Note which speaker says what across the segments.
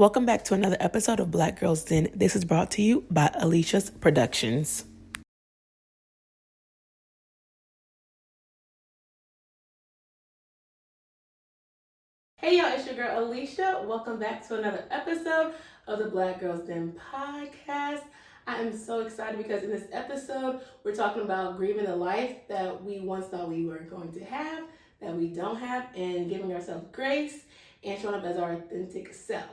Speaker 1: Welcome back to another episode of Black Girls Den. This is brought to you by Alicia's Productions. Hey y'all, it's your girl Alicia. Welcome back to another episode of the Black Girls Den podcast. I am so excited because in this episode, we're talking about grieving the life that we once thought we were going to have, that we don't have, and giving ourselves grace and showing up as our authentic self.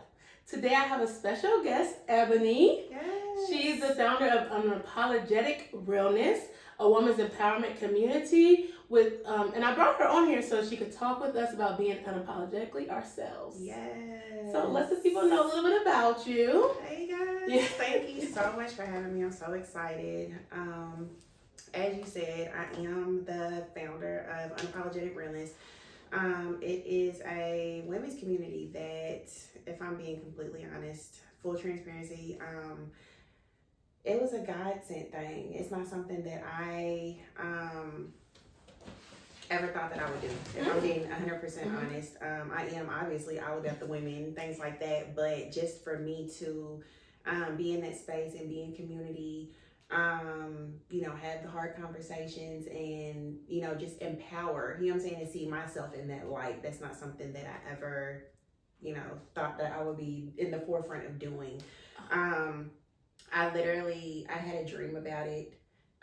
Speaker 1: Today I have a special guest, Ebony.
Speaker 2: Yes.
Speaker 1: She's the founder of Unapologetic Realness, a women's empowerment community with, and I brought her on here so she could talk with us about being unapologetically ourselves.
Speaker 2: Yes.
Speaker 1: So let the people know a little bit about you.
Speaker 2: Hey guys.
Speaker 1: Yeah.
Speaker 2: Thank you so much for having me. I'm so excited. As you said, I am the founder of Unapologetic Realness. It is a women's community that, if I'm being completely honest, full transparency, it was a God sent thing. It's not something that I ever thought that I would do. If I'm being 100% honest, I am obviously all about the women, things like that. But just for me to be in that space and be in community, have the hard conversations and, just empower, you know what I'm saying, and see myself in that light. That's not something that I ever, thought that I would be in the forefront of doing. I had a dream about it,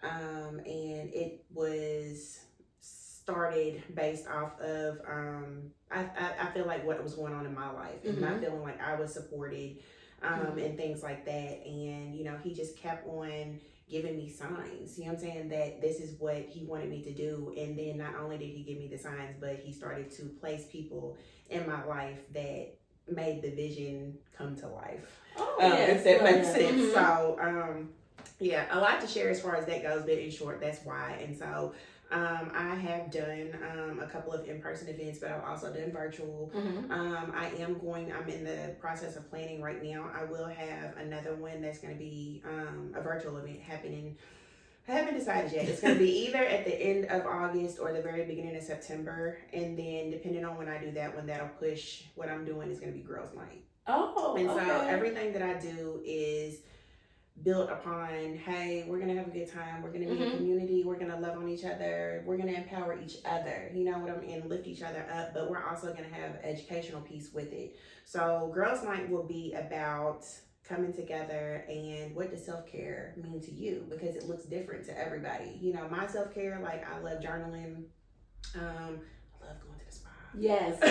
Speaker 2: and it was started based off of, I feel like what was going on in my life and not feeling like I was supported, and things like that. And, he just kept on giving me signs, you know what I'm saying, that this is what he wanted me to do. And then not only did he give me the signs, but he started to place people in my life that made the vision come to life. If that makes sense. So, a lot to share as far as that goes, but in short, that's why. And so, I have done a couple of in-person events, but I've also done virtual. I'm in the process of planning right now. I will have another one that's going to be a virtual event happening. I haven't decided yet. It's going to be either at the end of August or the very beginning of September. And then depending on when I do that one, that'll push what I'm doing is going to be Girls Night. So everything that I do is built upon, hey, we're going to have a good time. We're going to be a community. We're going to love on each other. We're going to empower each other, and lift each other up. But we're also going to have an educational piece with it. So Girls Night will be about coming together and what does self-care mean to you, because it looks different to everybody. My self-care, like I love journaling. I love going to the spa.
Speaker 1: Yes.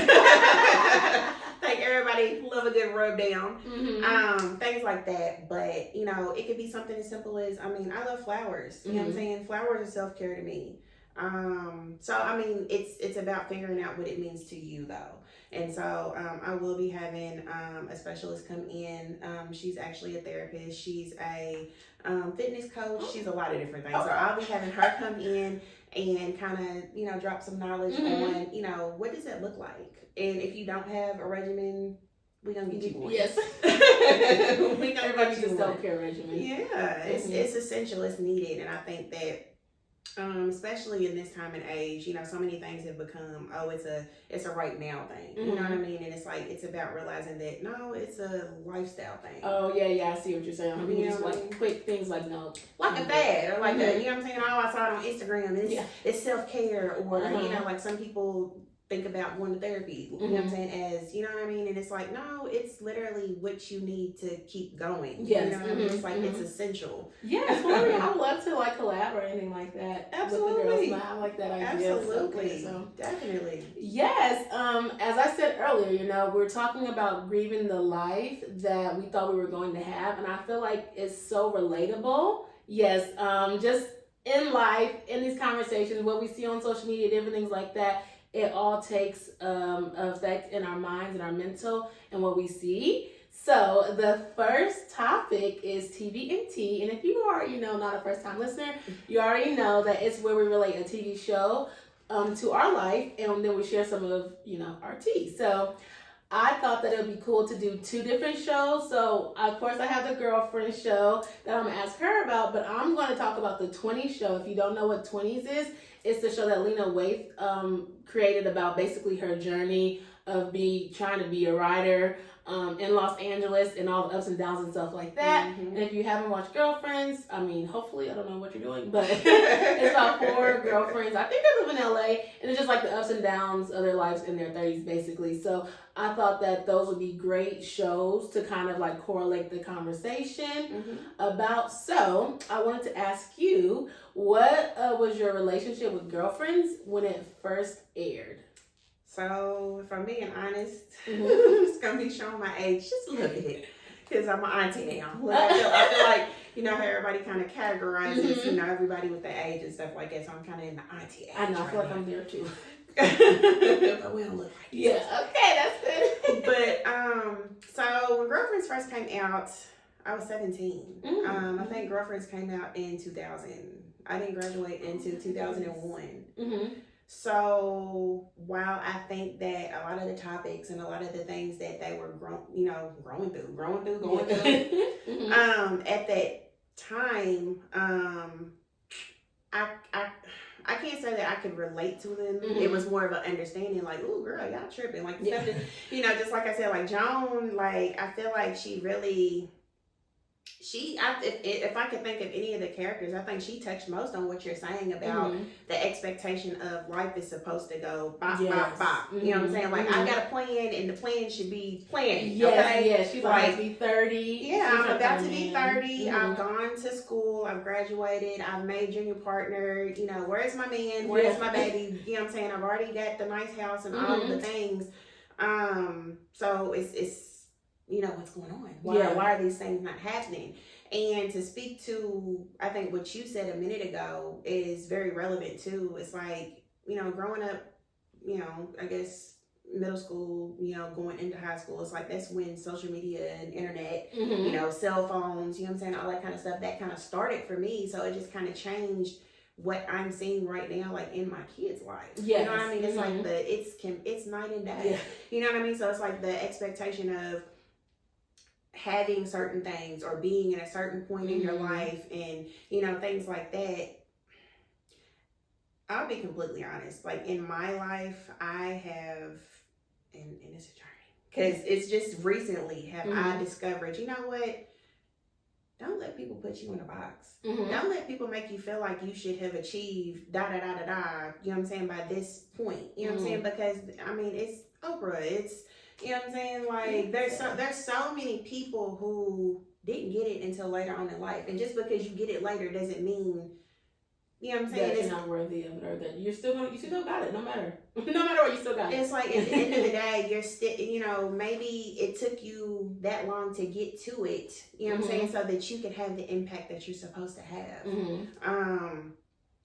Speaker 2: Like everybody love a good rub down. Things like that. But, it could be something as simple as, I love flowers. You know what I'm saying? Flowers are self-care to me. It's about figuring out what it means to you though. And so I will be having a specialist come in. She's actually a therapist. She's a fitness coach. She's a lot of different things. So I'll be having her come in and kind of, drop some knowledge on, what does that look like? And if you don't have a regimen, we're going to get you one.
Speaker 1: Yes.
Speaker 2: Everybody
Speaker 1: needs a self-care regimen.
Speaker 2: Yeah, it's essential. It's needed. And I think that, especially in this time and age, so many things have become, it's a right now thing. You know what I mean? And it's like, it's about realizing that, no, it's a lifestyle thing.
Speaker 1: Oh, yeah, I see what you're saying. Just like quick things like, no.
Speaker 2: Like a fad, or like a, you know what I'm saying? Oh, I saw it on Instagram, and it's self-care, or, like some people think about going to therapy, you know what I'm saying, as, you know what I mean? And it's like, no, it's literally what you need to keep going.
Speaker 1: Yes.
Speaker 2: You know what I mean? It's like, it's essential.
Speaker 1: Yes, I would love to like collab or anything like that.
Speaker 2: Absolutely.
Speaker 1: With the girls. I like that idea.
Speaker 2: Absolutely.
Speaker 1: So.
Speaker 2: Definitely.
Speaker 1: Yes. As I said earlier, we're talking about grieving the life that we thought we were going to have. And I feel like it's so relatable. Yes. Just in life, in these conversations, what we see on social media, different things like that, it all takes effect in our minds and our mental and what we see. So the first topic is TVNT. And if you are, not a first-time listener, you already know that it's where we relate a TV show to our life. And then we share some of, our tea. So I thought that it would be cool to do two different shows. So, of course, I have the girlfriend show that I'm going to ask her about. But I'm going to talk about the 20s show. If you don't know what 20s is, it's the show that Lena Waithe created about basically her journey of trying to be a writer in Los Angeles and all the ups and downs and stuff like that. And if you haven't watched Girlfriends, I mean, hopefully, I don't know what you're doing, but it's about 4 girlfriends. I think they live in LA, and it's just like the ups and downs of their lives in their 30s, basically. So I thought that those would be great shows to kind of like correlate the conversation about. So I wanted to ask you, what was your relationship with Girlfriends when it first aired?
Speaker 2: So, if I'm being honest, it's gonna be showing my age just a little bit because I'm an auntie now. Like, I feel like, you know how everybody kind of categorizes, you know, everybody with their age and stuff like that. So I'm kind of in the auntie age.
Speaker 1: I know, I feel like I'm there too.
Speaker 2: But we don't look like
Speaker 1: yeah. Okay, that's good.
Speaker 2: But so when Girlfriends first came out, I was 17. I think Girlfriends came out in 2000. I didn't graduate until 2001. So while I think that a lot of the topics and a lot of the things that they were going through, at that time, I can't say that I could relate to them. It was more of an understanding, like, ooh, girl, y'all tripping, like stuff that, you know, just like I said, like Joan, like I feel like she really. If I could think of any of the characters, I think she touched most on what you're saying about the expectation of life is supposed to go bop, bop, bop. You know what I'm saying? Like, I got a plan, and the plan should be planned.
Speaker 1: Yes, she's like, about to be 30.
Speaker 2: Yeah, I'm about to be 30. I've gone to school. I've graduated. I've made junior partner. You know, where's my man? Where's my baby? You know what I'm saying? I've already got the nice house and all of the things. So it's you know, what's going on? Why are these things not happening? And to speak to, I think what you said a minute ago is very relevant too. It's like, you know, growing up, you know, I guess middle school, you know, going into high school, it's like that's when social media and internet, you know, cell phones, you know what I'm saying, all that kind of stuff, that kind of started for me. So it just kind of changed what I'm seeing right now, like in my kids' life. You know what I mean? It's like it's night and day. You know what I mean? So it's like the expectation of having certain things or being in a certain point in your life and, you know, things like that. I'll be completely honest. Like in my life, I have, and it's a journey, because it's just recently have I discovered, you know what? Don't let people put you in a box. Don't let people make you feel like you should have achieved da da da da da. You know what I'm saying? By this point, you know what I'm saying? Because I mean, it's Oprah. It's, you know what I'm saying? Like there's so many people who didn't get it until later on in life, and just because you get it later doesn't mean, you know what I'm saying,
Speaker 1: that you're not worthy of it, or that you still got it, no matter what, you still got it.
Speaker 2: It's like at the end of the day, you're still, you know, maybe it took you that long to get to it, you know what I'm saying, so that you could have the impact that you're supposed to have.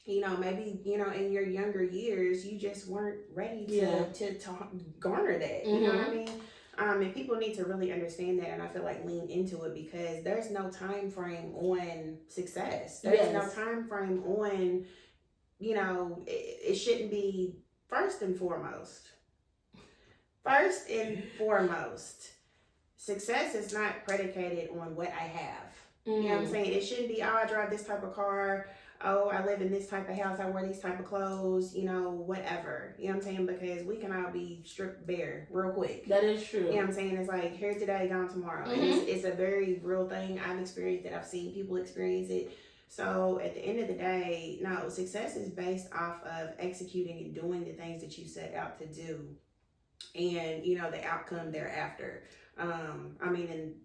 Speaker 2: You know, maybe, you know, in your younger years, you just weren't ready to garner that. You know what I mean? And people need to really understand that, and I feel like lean into it, because there's no time frame on success. There's no time frame on, you know, it shouldn't be first and foremost. Success is not predicated on what I have. You know what I'm saying? It shouldn't be, oh, I drive this type of car. Oh, I live in this type of house, I wear these type of clothes, you know, whatever. You know what I'm saying? Because we can all be stripped bare real quick.
Speaker 1: That is true.
Speaker 2: You know what I'm saying? It's like, here today, gone tomorrow. And it's a very real thing. I've experienced it. I've seen people experience it. So at the end of the day, no, success is based off of executing and doing the things that you set out to do. And, you know, the outcome thereafter. I mean, and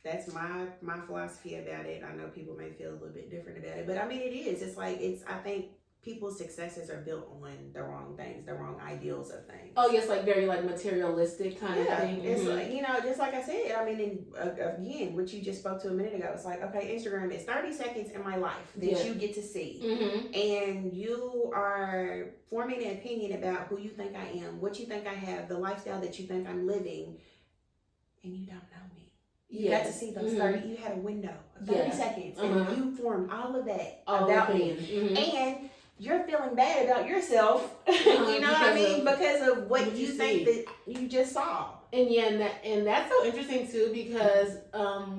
Speaker 2: that's my philosophy about it. I know people may feel a little bit different about it, but I mean, it is. It's like, I think people's successes are built on the wrong things, the wrong ideals of things.
Speaker 1: Oh, yes, like very like materialistic kind of thing.
Speaker 2: It's like, you know, just like I said, I mean, again, what you just spoke to a minute ago, it's like, okay, Instagram is 30 seconds in my life that you get to see. And you are forming an opinion about who you think I am, what you think I have, the lifestyle that you think I'm living, and you don't know me. You got to see those 30, you had a window of 30 seconds, and you formed all of that about me. And you're feeling bad about yourself, you know what I mean? Because of what you think that you just saw.
Speaker 1: And and that's so interesting too, because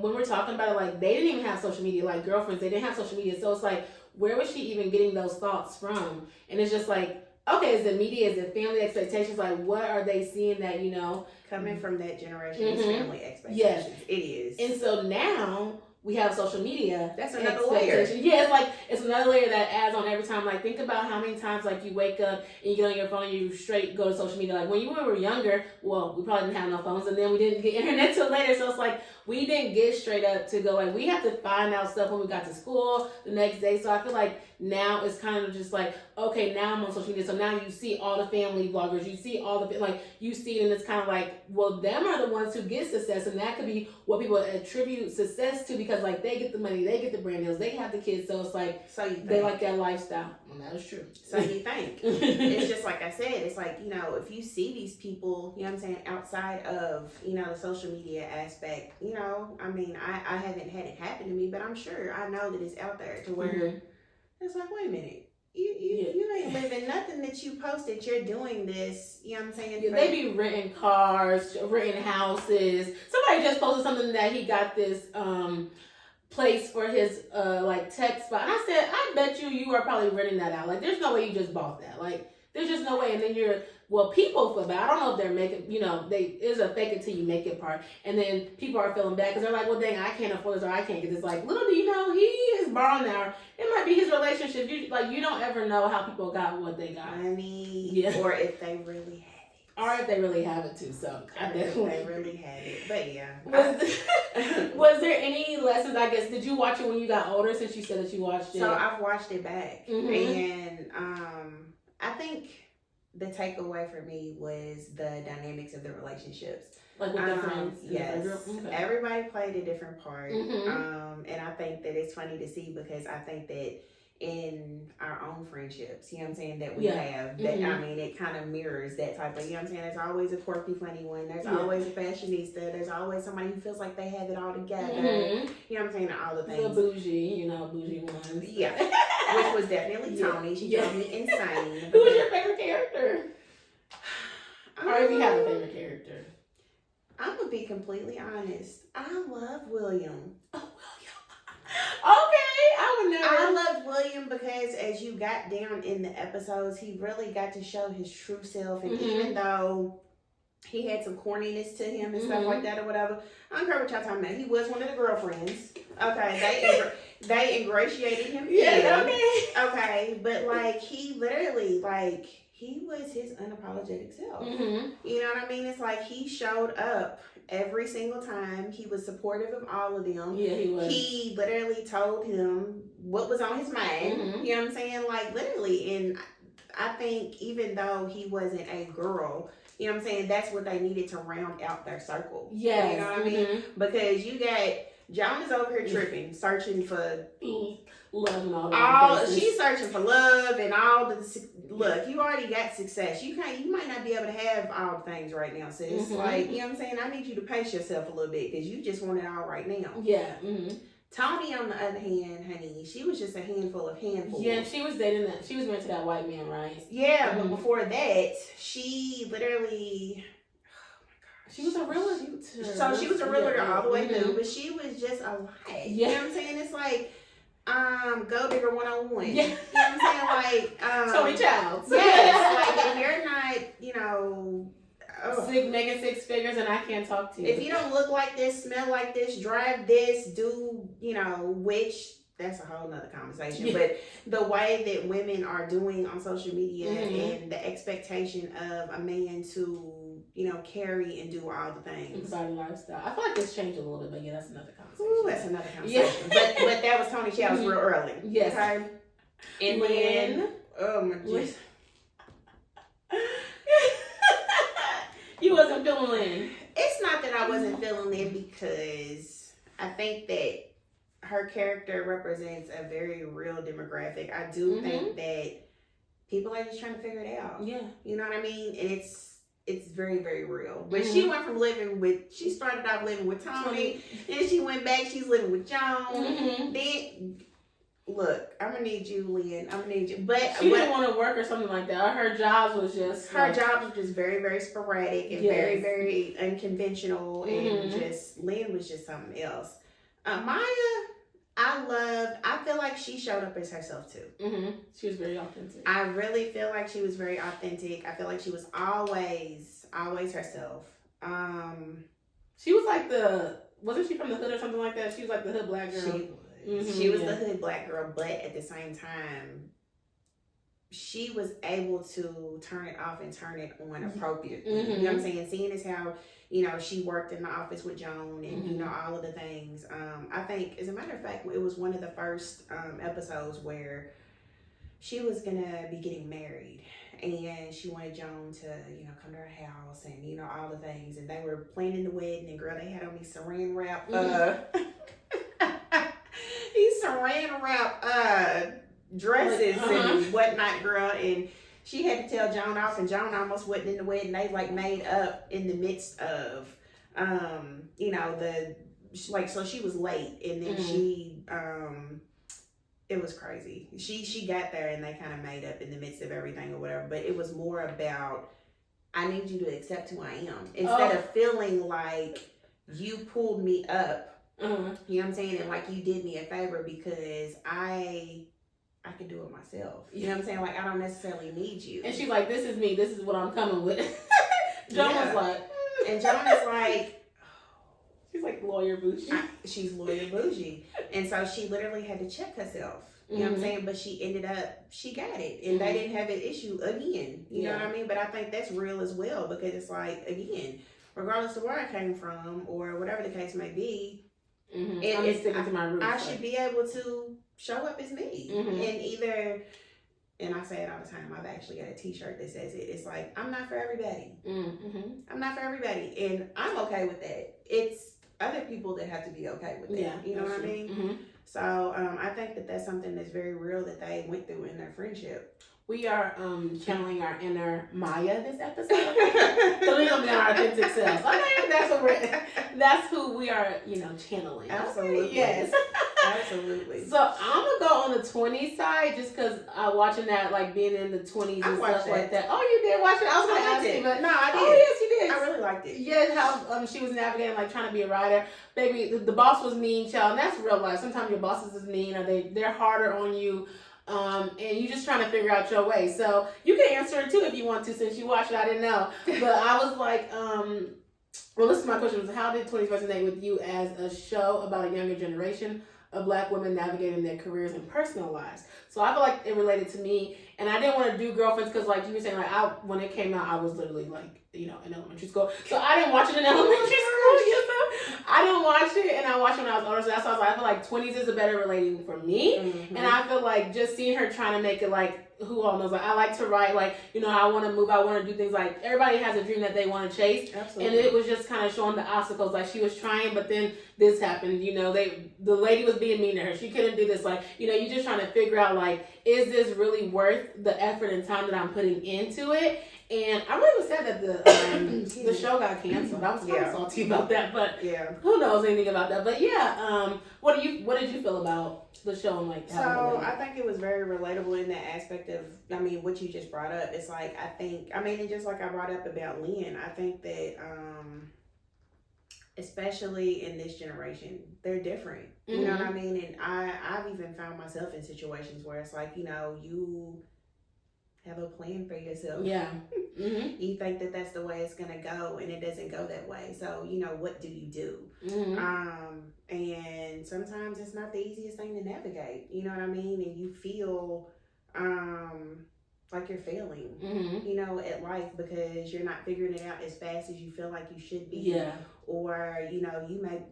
Speaker 1: when we're talking about it, like, they didn't even have social media, like Girlfriends, they didn't have social media. So it's like, where was she even getting those thoughts from? And it's just like, okay, is it media, is it family expectations? Like, what are they seeing that,
Speaker 2: Coming from that generation, it's
Speaker 1: Mhm.
Speaker 2: family expectations.
Speaker 1: Yes.
Speaker 2: It is.
Speaker 1: And so now we have social media.
Speaker 2: That's another layer.
Speaker 1: expectation. Yeah, it's another layer that adds on every time. Like, think about how many times like you wake up and you get on your phone and you straight go to social media. Like, when we were younger, well, we probably didn't have no phones, and then we didn't get internet till later. So it's like we didn't get straight up to go. Like, we had to find out stuff when we got to school the next day. So I feel like now it's kind of just like, okay, now I'm on social media. So now you see all the family vloggers, you see all the, like, you see it, and it's kind of like, well, them are the ones who get success, and that could be what people attribute success to, because like they get the money, they get the brand deals, they have the kids. So it's like,
Speaker 2: so you think.
Speaker 1: they like that lifestyle. Well, that is true.
Speaker 2: So you think. It's just like I said, it's like, if you see these people, you know what I'm saying, outside of, the social media aspect, I mean, I haven't had it happen to me, but I'm sure I know that it's out there to where it's like, wait a minute. You ain't living nothing that you posted. You're doing this. You know what I'm saying?
Speaker 1: Yeah, they be renting cars, renting houses. Somebody just posted something that he got this place for his like tech spot. And I said, I bet you are probably renting that out. Like, there's no way you just bought that. Like, there's just no way. And then people feel bad. I don't know if they're making, there's a fake it till you make it part. And then people are feeling bad because they're like, well, dang, I can't afford this, or I can't get this. Like, little do you know, he is borrowing now. It might be his relationship. You don't ever know how people got what they got.
Speaker 2: Money,
Speaker 1: yeah.
Speaker 2: Or if they really had it.
Speaker 1: Or if they really have it too. So I definitely.
Speaker 2: They really had it. But yeah.
Speaker 1: Was there any lessons, I guess, did you watch it when you got older, since you said that you watched it?
Speaker 2: So I've watched it back.
Speaker 1: Mhm.
Speaker 2: And I think the takeaway for me was the dynamics of the relationships.
Speaker 1: Like with the friends?
Speaker 2: Yes.
Speaker 1: Okay.
Speaker 2: Everybody played a different part.
Speaker 1: Mhm.
Speaker 2: And I think that it's funny to see, because I think that in our own friendships, you know what I'm saying, that we have, that I mean, it kind of mirrors that type of, you know what I'm saying, there's always a quirky, funny one, there's always a fashionista, there's always somebody who feels like they have it all together, you know what I'm saying, all the things.
Speaker 1: The bougie ones.
Speaker 2: Yeah. Which was definitely Tony. She drove me insane.
Speaker 1: Who was your favorite character? Or if you have a favorite character?
Speaker 2: I'm going to be completely honest. I love William.
Speaker 1: Oh, William. Okay, I would never.
Speaker 2: I loved William because as you got down in the episodes, he really got to show his true self. And even though he had some corniness to him and stuff like that or whatever, I don't care what y'all talking about. He was one of the girlfriends. Okay, they ingratiated him.
Speaker 1: Yeah,
Speaker 2: okay. But like, he literally, like, he was his unapologetic self. You know what I mean? It's like he showed up every single time. He was supportive of all of them.
Speaker 1: Yeah, he was.
Speaker 2: He literally told him what was on his mind. You know what I'm saying? Like, literally. And I think even though he wasn't a girl, you know what I'm saying, that's what they needed to round out their circle.
Speaker 1: Yeah.
Speaker 2: You know what I mean? Because you got Joan is over here tripping, searching for
Speaker 1: love and all.
Speaker 2: She's searching for love and all the look. You already got success. You might not be able to have all the things right now, sis. Like, you know what I'm saying. I need you to pace yourself a little bit because you just want it all right now.
Speaker 1: Yeah.
Speaker 2: Tony, on the other hand, honey, she was just a handful of handfuls.
Speaker 1: Yeah, she was dating that. She was married to that white man, right?
Speaker 2: Yeah, but before that, she literally.
Speaker 1: She was a realtor.
Speaker 2: So she was a realtor all the way through, but she was just a lot.
Speaker 1: Yeah.
Speaker 2: You know what I'm saying? It's like Gold Digger 101.
Speaker 1: Yeah.
Speaker 2: You know what I'm saying? Like
Speaker 1: Tony Childs.
Speaker 2: Yes. Like, if you're not,
Speaker 1: making six figures and I can't talk to you.
Speaker 2: If you don't look like this, smell like this, drive this, do, which that's a whole nother conversation. Yeah. But the way that women are doing on social media and the expectation of a man to, carry and do all the things.
Speaker 1: Body lifestyle. I feel like it's changed a little bit, but yeah, that's another conversation.
Speaker 2: Ooh, that's another conversation. Yeah. But that was Tony Childs real early.
Speaker 1: Yes.
Speaker 2: Okay. And then, oh my goodness.
Speaker 1: You wasn't feeling Lynn.
Speaker 2: It's not that I wasn't feeling Lynn, because I think that her character represents a very real demographic. I do think that people are just trying to figure it out. Yeah. You know what I mean? And it's very, very real. But she went from she started off living with Tony, then she went back, she's living with Joan. Then, look, I'm gonna need you, Lynn. I'm gonna need you. But
Speaker 1: she didn't want to work or something like that. Her jobs was just
Speaker 2: very, very sporadic and very, very unconventional, and Lynn was just something else. Maya, I feel like she showed up as herself too.
Speaker 1: She was very authentic.
Speaker 2: I really feel like she was very authentic. I feel like she was always herself.
Speaker 1: She was like wasn't she from the hood or something like that? She was like the hood black girl.
Speaker 2: She was the hood black girl, but at the same time, she was able to turn it off and turn it on appropriately. You know what I'm saying? Seeing as how, she worked in the office with Joan and, all of the things. I think, as a matter of fact, it was one of the first episodes where she was going to be getting married. And she wanted Joan to, come to her house and, all the things. And they were planning the wedding. And, girl, they had on these saran wrap, these saran wrap dresses and whatnot, girl. And she had to tell Joan off. And Joan almost wasn't in the wedding. They, made up in the midst of, so she was late. And then she... it was crazy. She got there and they kind of made up in the midst of everything or whatever. But it was more about, I need you to accept who I am. Instead of feeling like you pulled me up. You know what I'm saying? And like you did me a favor because I can do it myself. You know what I'm saying? Like I don't necessarily need you.
Speaker 1: And she's like, this is me. This is what I'm coming with. Joan was like.
Speaker 2: And Joan is like.
Speaker 1: She's like lawyer bougie.
Speaker 2: She's lawyer bougie. And so she literally had to check herself. You know what I'm saying? But she ended up, she got it. And they didn't have an issue again. You know what I mean? But I think that's real as well because it's like, again, regardless of where I came from or whatever the case may be,
Speaker 1: I'm sticking to my roots.
Speaker 2: I should be able to show up as me. And either, and I say it all the time, I've actually got a t-shirt that says it. It's like, I'm not for everybody. I'm not for everybody. And I'm okay with that. It's other people that have to be okay with that.
Speaker 1: Yeah,
Speaker 2: you know what I mean? So I think that that's something that's very real that they went through in their friendship.
Speaker 1: We are channeling our inner Maya this episode. So we're gonna be our authentic selves. Okay, that's who we are, channeling.
Speaker 2: Absolutely.
Speaker 1: Okay, yes.
Speaker 2: Absolutely.
Speaker 1: So I'm gonna go on the 20s side just because watching that, like being in the 20s and stuff like that. Oh, you did watch it? I was gonna ask you, but
Speaker 2: no, I did.
Speaker 1: Oh, yes, you did.
Speaker 2: I really liked it.
Speaker 1: Yeah, how she was navigating, like trying to be a writer. Baby, the boss was mean, child. And that's real life. Sometimes your bosses is mean, or they're harder on you. And you just trying to figure out your way. So you can answer it too if you want to, since you watched it. I didn't know, but I was like, well, listen, my question was, how did 20s resonate with you as a show about a younger generation of Black women navigating their careers and personal lives? So I feel like it related to me, and I didn't want to do Girlfriends because, like you were saying, like when it came out, I was literally like, in elementary school. So I didn't watch it in elementary school. I didn't watch it, and I watched it when I was older. So that's why I feel like 20s is a better relating for me, and I feel like just seeing her trying to make it like, who all knows, like I like to write, like, I want to move, I want to do things, like everybody has a dream that they want to chase. Absolutely. And it was just kind of showing the obstacles, like she was trying, but then this happened, the lady was being mean to her, she couldn't do this, like, you just trying to figure out, like, is this really worth the effort and time that I'm putting into it? And I really was sad that the show got canceled. I was kind of salty about that, but who knows anything about that? But what did you feel about the show and like?
Speaker 2: So I think it was very relatable in that aspect of, what you just brought up. It's like and just like I brought up about Lynn, I think that especially in this generation, they're different. You know what I mean? And I've even found myself in situations where it's like, you have a plan for yourself.
Speaker 1: Yeah.
Speaker 2: You think that that's the way it's gonna go, and it doesn't go that way. So what do you do? And sometimes it's not the easiest thing to navigate. You know what I mean? And you feel like you're failing. At life because you're not figuring it out as fast as you feel like you should be.
Speaker 1: Yeah.
Speaker 2: Or you may.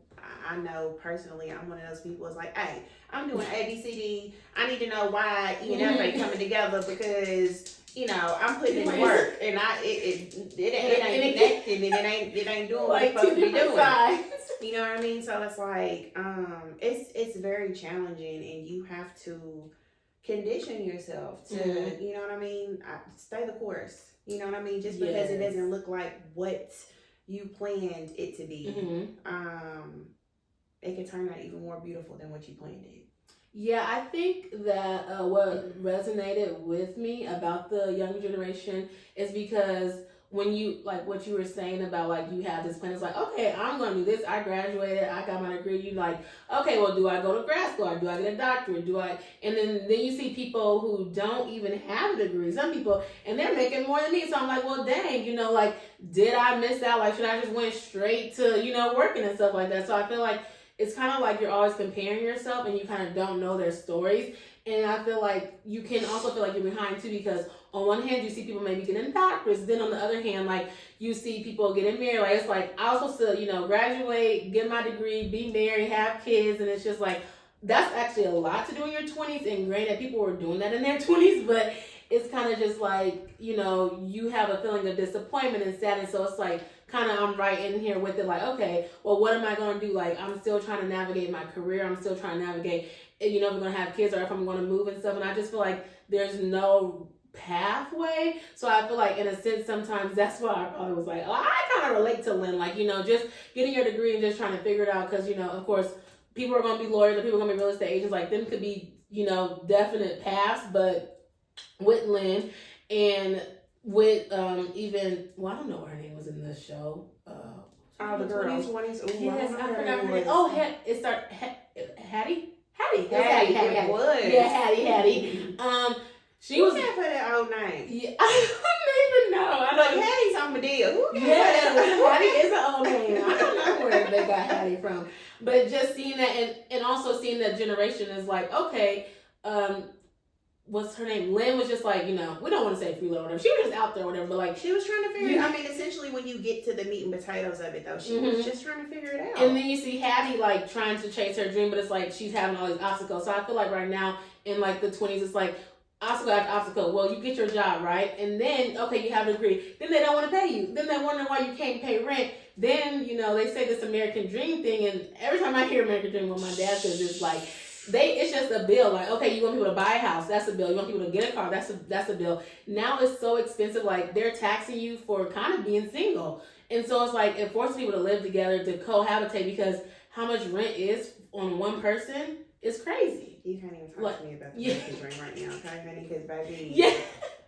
Speaker 2: I know personally, I'm one of those people. It's like, hey, I'm doing ABCD. I need to know why E and F ain't coming together because I'm putting in the work and it ain't connecting and it ain't doing what it's supposed to be doing. Sides. You know what I mean? So it's like it's very challenging, and you have to condition yourself to you know what I mean. Stay the course. You know what I mean? Just because it doesn't look like what you planned it to be, it can turn out even more beautiful than what you planned it.
Speaker 1: Yeah, I think that what resonated with me about the younger generation is because when you like what you were saying about like you have this plan, it's like, okay, I'm gonna do this. I graduated, I got my degree. You like, okay, well, do I go to grad school or do I get a doctorate? Do I? And then you see people who don't even have a degree. Some people, and they're making more than me. So I'm like, well, dang, like, did I miss out? Like, should I just went straight to working and stuff like that? So I feel like it's kind of like you're always comparing yourself and you kind of don't know their stories. And I feel like you can also feel like you're behind too, because on one hand you see people maybe getting doctorates, then on the other hand, like, you see people getting married. Like, it's like I was supposed to, graduate, get my degree, be married, have kids, and it's just like that's actually a lot to do in your 20s. And granted, people were doing that in their 20s, but it's kind of just like, you have a feeling of disappointment and sadness. So it's like kind of I'm right in here with it, like, okay, well, what am I going to do? Like, I'm still trying to navigate my career. I'm still trying to navigate, if we're going to have kids or if I'm going to move and stuff. And I just feel like there's no pathway. So I feel like in a sense sometimes that's why I probably was like, oh, I kind of relate to Lynn, like, just getting your degree and just trying to figure it out, because of course people are going to be lawyers or people are going to be real estate agents, like them could be definite paths. But with Lynn and with even, well, I don't know what her name was in this show,
Speaker 2: the girl 20s.
Speaker 1: Yes, I forgot her name. Oh, it started Hattie.
Speaker 2: It was.
Speaker 1: Yeah, Hattie. She was.
Speaker 2: Who gave her that old name?
Speaker 1: Yeah, I don't even know. I
Speaker 2: Like Hattie's on Medea. Who gave her
Speaker 1: Yeah,
Speaker 2: that?
Speaker 1: Hattie is an old name. I don't know where they got Hattie from, but just seeing that and also seeing that generation is like, okay, what's her name? Lynn was just like, we don't want to say freeloader or whatever. She was just out there or whatever, but like
Speaker 2: she was trying to figure. I mean, essentially, when you get to the meat and potatoes of it, though, she was just trying to figure it out.
Speaker 1: And then you see Hattie like trying to chase her dream, but it's like she's having all these obstacles. So I feel like right now in like the 20s, it's like obstacle after obstacle. Well, you get your job, right? And then, okay, you have a degree. Then they don't want to pay you. Then they wonder why you can't pay rent. Then, they say this American dream thing. And every time I hear American dream, what my dad says is like, it's just a bill. Like, okay, you want people to buy a house, that's a bill. You want people to get a car, that's a bill. Now it's so expensive. Like, they're taxing you for kind of being single. And so it's like, it forces people to live together, to cohabitate, because how much rent is on one person is crazy.
Speaker 2: You can't even talk to me about the American dream right now, okay, honey? Because, baby,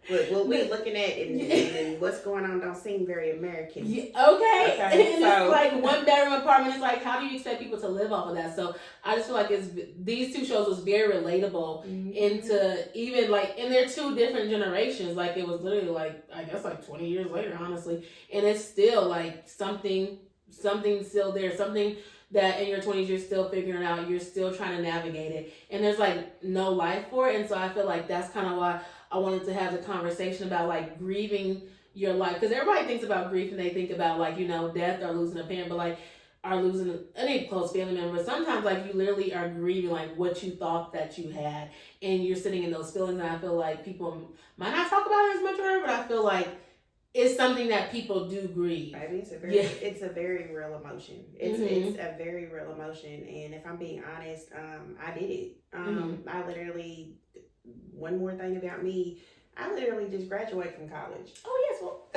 Speaker 2: look, what we're looking at and what's going on don't seem very American.
Speaker 1: Okay. And it's like one bedroom apartment. It's like, how do you expect people to live off of that? So I just feel like these two shows was very relatable into even like, and they're two different generations. Like, it was literally like, I guess like 20 years later, honestly. And it's still like something still there, something that in your 20s you're still figuring out, you're still trying to navigate it, and there's like no life for it. And so I feel like that's kind of why I wanted to have the conversation about like grieving your life, because everybody thinks about grief and they think about like death or losing a parent, but like are losing any close family member. But sometimes like you literally are grieving like what you thought that you had, and you're sitting in those feelings. And I feel like people might not talk about it as much, but I feel like it's something that people do grieve.
Speaker 2: Baby, it's a very real emotion. It's a very real emotion. And if I'm being honest, I did it. I literally, one more thing about me, I literally just graduated from college.
Speaker 1: Oh yes, well,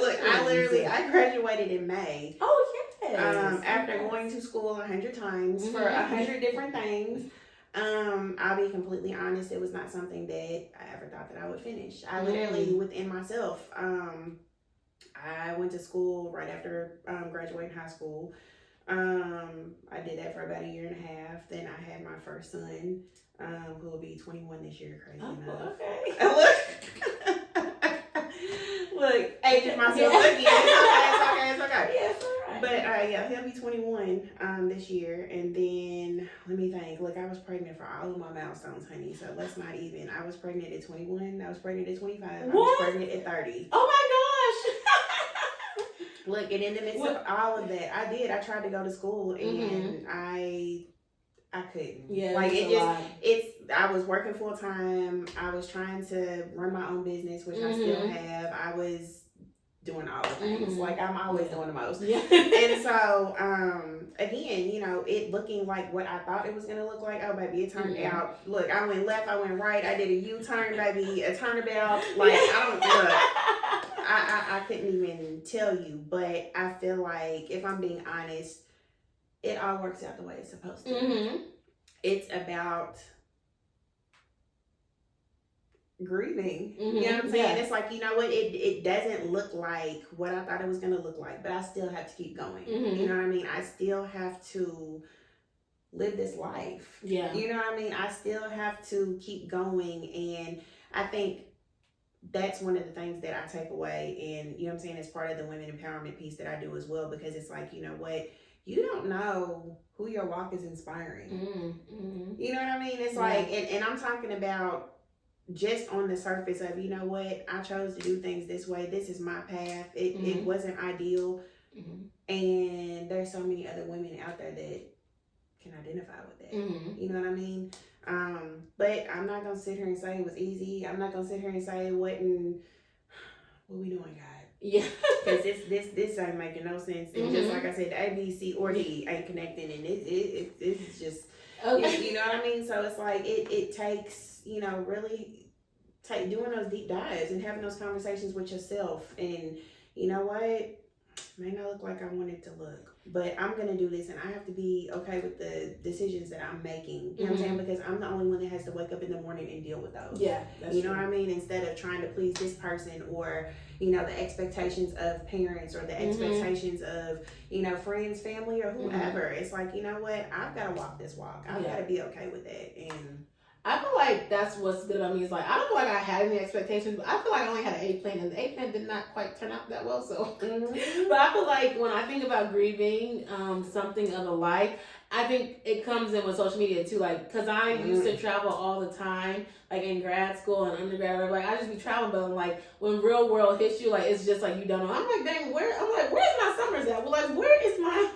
Speaker 2: look, I graduated in May.
Speaker 1: Oh yes.
Speaker 2: After going to school 100 times for 100 different things. I'll be completely honest, it was not something that I ever thought that I would finish. I literally, within myself, I went to school right after graduating high school. I did that for about a year and a half. Then I had my first son, who will be 21 this year, crazy enough.
Speaker 1: Okay.
Speaker 2: Look, aging myself again. It's okay.
Speaker 1: Yes, all right.
Speaker 2: But he'll be 21 this year, and then let me think. Look, I was pregnant for all of my milestones, honey. So let's not even. I was pregnant at 21. I was pregnant at 25. I was pregnant at 30.
Speaker 1: Oh my gosh.
Speaker 2: Look, and in the midst of all of that, I tried to go to school, and I couldn't.
Speaker 1: Yeah,
Speaker 2: like I was working full time. I was trying to run my own business, which I still have. I was doing all the things. Like, I'm always doing the most.
Speaker 1: Yeah.
Speaker 2: And so, again, it looking like what I thought it was going to look like. Oh, baby, it turned out. Look, I went left, I went right. I did a U-turn, baby, a turnabout. Like, I couldn't even tell you. But I feel like, if I'm being honest, it all works out the way it's supposed to. It's about grieving.
Speaker 1: Mhm,
Speaker 2: You know what I'm saying?
Speaker 1: yeah.
Speaker 2: It's like, you know what? It doesn't look like what I thought it was gonna look like, but I still have to keep going.
Speaker 1: Mhm.
Speaker 2: You know what I mean? I still have to live this life.
Speaker 1: Yeah.
Speaker 2: You know what I mean? I still have to keep going, and I think that's one of the things that I take away, and you know what I'm saying, as part of the women empowerment piece that I do as well, because it's like, you know what, you don't know who your walk is inspiring.
Speaker 1: Mm-hmm.
Speaker 2: You know what I mean? It's like, and I'm talking about just on the surface of, you know what, I chose to do things this way, this is my path, it wasn't ideal, and there's so many other women out there that can identify with that. You know what I mean? But I'm not gonna sit here and say it was easy. I'm not gonna sit here and say it wasn't. What we doing, God?
Speaker 1: Yeah.
Speaker 2: Because this ain't making no sense. And just like I said, the A, B, C, or D ain't connecting, and it's just you know what I mean. So it's like it takes, you know, really doing those deep dives and having those conversations with yourself. And you know what, may not look like I want it to look, but I'm gonna do this, and I have to be okay with the decisions that I'm making. You know what I'm saying? Because I'm the only one that has to wake up in the morning and deal with those.
Speaker 1: Yeah, that's
Speaker 2: you know what I mean? Instead of trying to please this person, or you know, the expectations of parents, or the expectations of, you know, friends, family, or whoever. It's like, you know what? I've got to walk this walk. I've got to be okay with that. And
Speaker 1: I feel like that's what's good about me, is like, I don't feel like I had any expectations, but I feel like I only had an A plan, and the A plan did not quite turn out that well. So, but I feel like when I think about grieving something of a life, I think it comes in with social media too. Like, cause I used to travel all the time, like in grad school and undergrad, like I just be traveling, but like when real world hits you, like it's just like you don't know. I'm like, dang, where's my summers at? Well, like, where is my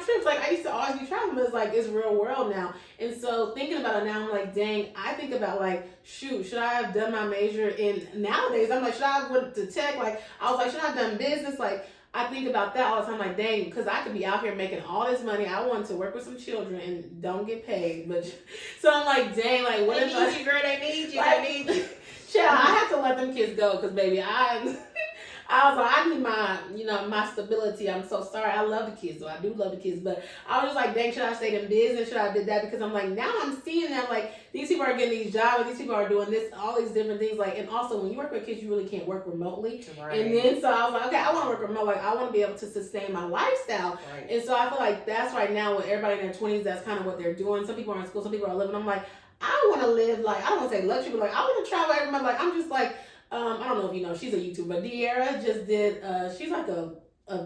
Speaker 1: trips? Like I used to always be traveling, but it's like it's real world now. And so thinking about it now, I'm like, dang, I think about like, shoot, should I have done my major in nowadays? I'm like, should I have went to tech? Like I was like, should I have done business? Like I think about that all the time, like, dang, because I could be out here making all this money. I want to work with some children and don't get paid. But so I'm like, dang, like, what if
Speaker 2: need you, girl? They need you.
Speaker 1: Like,
Speaker 2: they need you.
Speaker 1: Child, I have to let them kids go, because baby, I was like, I need my, you know, my stability. I'm so sorry. I love the kids, so I do love the kids. But I was just like, dang, should I stay in business? Should I have did that? Because I'm like, now I'm seeing that, like, these people are getting these jobs. These people are doing this, all these different things. Like, and also when you work with kids, you really can't work remotely.
Speaker 2: Right.
Speaker 1: And then, so I was like, okay, I want to work remote. Like, I want to be able to sustain my lifestyle.
Speaker 2: Right.
Speaker 1: And so I feel like that's right now with everybody in their 20s, that's kind of what they're doing. Some people are in school, some people are living. I'm like, I want to live, like, I don't want to say luxury, but like, I want to travel every month. Like, I'm just like, I don't know if you know, she's a YouTuber, but De'Ara just did, she's like a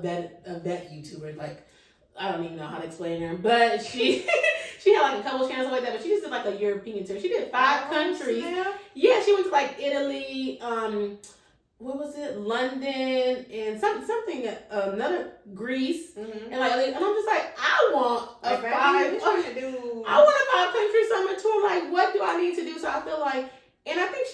Speaker 1: vet YouTuber. Like, I don't even know how to explain her, but she had like a couple channels like that, but she just did like a European tour. She did 5 countries. Yeah, she went to like Italy, what was it? London, and something another Greece, and like, and I'm just like, I want a 5-country summer tour. Like, what do I need to do? So I feel like, and I think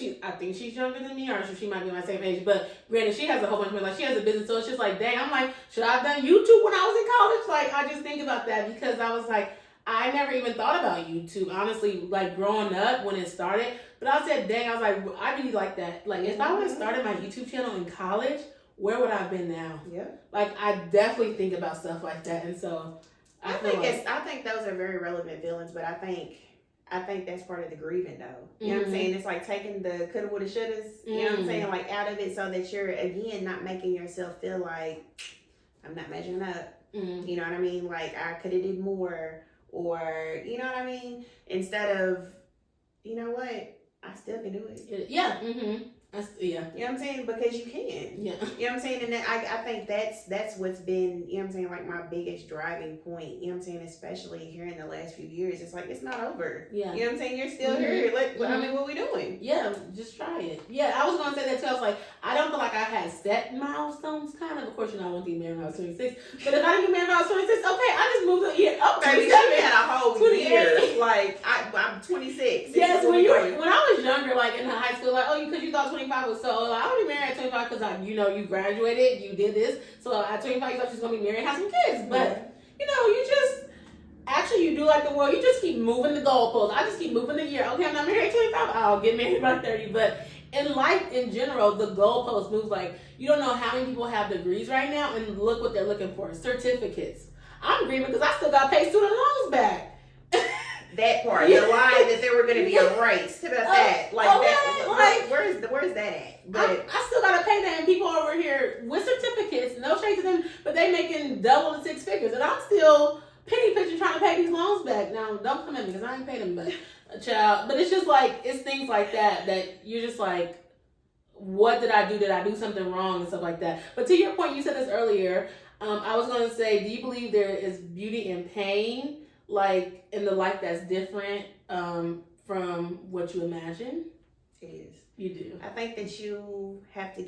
Speaker 1: she's younger than me, or she might be my same age. But granted, she has a whole bunch of money. Like, she has a business, so it's just like, dang. I'm like, should I have done YouTube when I was in college? Like, I just think about that, because I was like, I never even thought about YouTube, honestly, like growing up when it started. But I said, dang, I was like, I really like that. Like, if I would have started my YouTube channel in college, where would I have been now? Yeah. Like, I definitely think about stuff like that, and so
Speaker 2: I think those are very relevant feelings, but I think that's part of the grieving, though. You know what I'm saying? It's like taking the coulda, woulda, shouldas, you know what I'm saying? Like, out of it, so that you're, again, not making yourself feel like, I'm not measuring up. You know what I mean? Like, I coulda did more, or, you know what I mean? Instead of, you know what? I still can do it.
Speaker 1: Yeah. Yeah.
Speaker 2: You know what I'm saying? Because you can.
Speaker 1: Yeah.
Speaker 2: You know what I'm saying? And I think that's what's been, you know what I'm saying, like my biggest driving point, you know what I'm saying, especially here in the last few years. It's like, it's not over.
Speaker 1: Yeah.
Speaker 2: You know what I'm saying? You're still here. Like, I mean, what we doing?
Speaker 1: Yeah, just try it. Yeah, I was going to say that too. I was like, I don't feel like I had set milestones, kind of. Of course, you know, I want to get married when I was 26. But if I didn't get married when I was 26, okay, I just moved a year up.
Speaker 2: Baby, she had a whole
Speaker 1: 28.
Speaker 2: year. Like, I'm 26.
Speaker 1: Yes, when I was younger, like in high school, like, oh, because you thought 25 was so old. Like, I want to be married at 25 because, you know, you graduated, you did this. So at 25, you thought she was going to be married and have some kids. But, you know, you just, actually, you do like the world. You just keep moving the goalposts. I just keep moving the year. Okay, I'm not married at 25. I'll get married by 30. But in life in general, the goalposts move. Like, you don't know how many people have degrees right now, and look what they're looking for. Certificates. I'm grieving because I still got paid student loans back.
Speaker 2: That part, the line that they were going to be erased. About that. Like,
Speaker 1: okay,
Speaker 2: that.
Speaker 1: Like, but they making double the 6 figures, and I'm still penny pinching trying to pay these loans back. Now, don't come at me because I ain't paid them back, child. But it's just like, it's things like that you're just like, what did I do? Did I do something wrong and stuff like that? But to your point, you said this earlier. I was going to say, do you believe there is beauty in pain, like in the life that's different from what you imagine?
Speaker 2: It is.
Speaker 1: You do.
Speaker 2: I think that you have to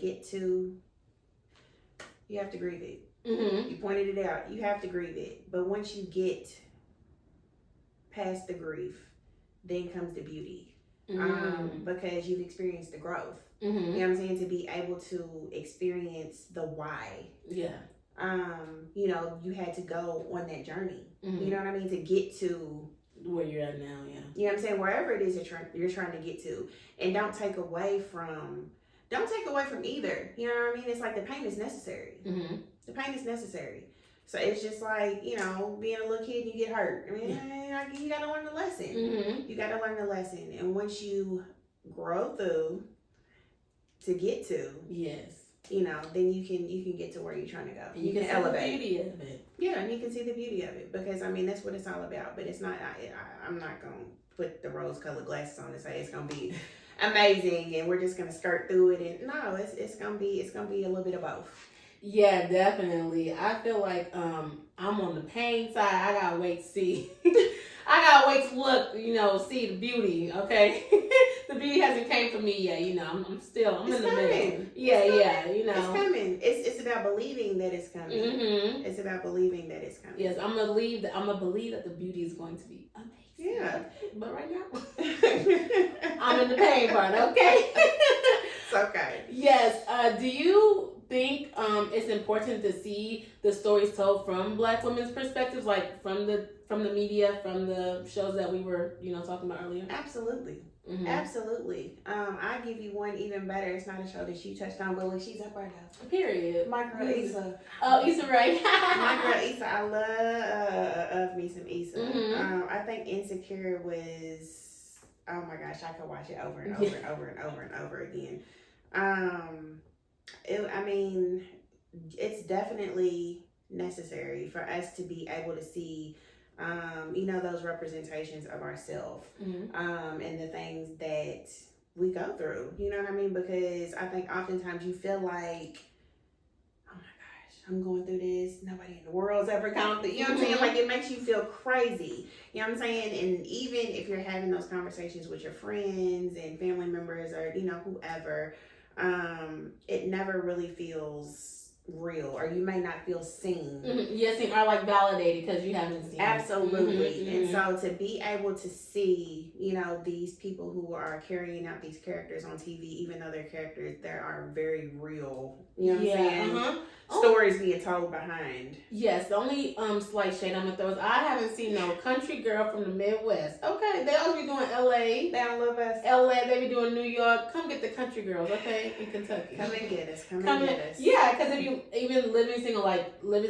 Speaker 2: grieve it.
Speaker 1: Mm-hmm.
Speaker 2: You pointed it out. You have to grieve it. But once you get past the grief, then comes the beauty. Because you've experienced the growth.
Speaker 1: Mm-hmm.
Speaker 2: You know what I'm saying? To be able to experience the why.
Speaker 1: Yeah.
Speaker 2: You know, you had to go on that journey.
Speaker 1: Mm-hmm.
Speaker 2: You know what I mean? To get to
Speaker 1: where you're at now, yeah.
Speaker 2: You know what I'm saying? Wherever it is you're trying to get to. And don't take away from either. You know what I mean? It's like the pain is necessary.
Speaker 1: Mm-hmm.
Speaker 2: The pain is necessary. So it's just like, you know, being a little kid and you get hurt. I mean, you got to learn the lesson.
Speaker 1: Mm-hmm.
Speaker 2: You got to learn the lesson. And once you grow through to get to,
Speaker 1: yes,
Speaker 2: you know, then you can get to where you're trying to go.
Speaker 1: You can elevate the beauty of it.
Speaker 2: Yeah, and you can see the beauty of it because, I mean, that's what it's all about. But it's not, I'm not going to put the rose-colored glasses on and say it's going to be amazing and we're just going to skirt through it. And no, it's going to be a little bit of both.
Speaker 1: Yeah, definitely. I feel like I'm on the pain side. I gotta wait to see. I gotta wait to look, you know, see the beauty. Okay, the beauty hasn't came for me yet. You know, I'm in the middle. Yeah, you know,
Speaker 2: it's coming. It's about believing that it's coming.
Speaker 1: Mm-hmm.
Speaker 2: It's about believing that it's coming.
Speaker 1: Yes, I'm gonna believe that the beauty is going to be amazing.
Speaker 2: Yeah,
Speaker 1: but right now, I'm in the pain part. Okay,
Speaker 2: it's okay.
Speaker 1: Yes. Do you think it's important to see the stories told from Black women's perspectives, like from the media, from the shows that we were, you know, talking about earlier?
Speaker 2: Absolutely.
Speaker 1: Mm-hmm.
Speaker 2: Absolutely. I give you one even better. It's not a show that she touched on, but look, she's up right now.
Speaker 1: Period.
Speaker 2: My girl Issa.
Speaker 1: Oh, Issa Rae.
Speaker 2: My girl Issa. I love me some Issa.
Speaker 1: Mm-hmm.
Speaker 2: I think Insecure was, oh my gosh, I could watch it over and over and over and over and over again. It's definitely necessary for us to be able to see, you know, those representations of ourselves,
Speaker 1: mm-hmm.
Speaker 2: And the things that we go through. You know what I mean? Because I think oftentimes you feel like, oh my gosh, I'm going through this. Nobody in the world's ever gone through. You know what I'm saying? Like, it makes you feel crazy. You know what I'm saying? And even if you're having those conversations with your friends and family members or, you know, whoever, it never really feels real, or you may not feel seen.
Speaker 1: Mm-hmm. Yes, or like validated because you haven't seen.
Speaker 2: Absolutely.
Speaker 1: Mm-hmm.
Speaker 2: And so to be able to see, you know, these people who are carrying out these characters on TV, even though they're characters, there are very real, you know what I'm saying?
Speaker 1: Uh-huh.
Speaker 2: Stories being told behind.
Speaker 1: Yes, the only slight shade I'm gonna throw is I haven't seen no country girl from the Midwest. Okay, they always be doing LA.
Speaker 2: They don't love us.
Speaker 1: LA, they be doing New York. Come get the country girls, okay, in Kentucky.
Speaker 2: Come and get us. Come and get us.
Speaker 1: Yeah, because if you even Living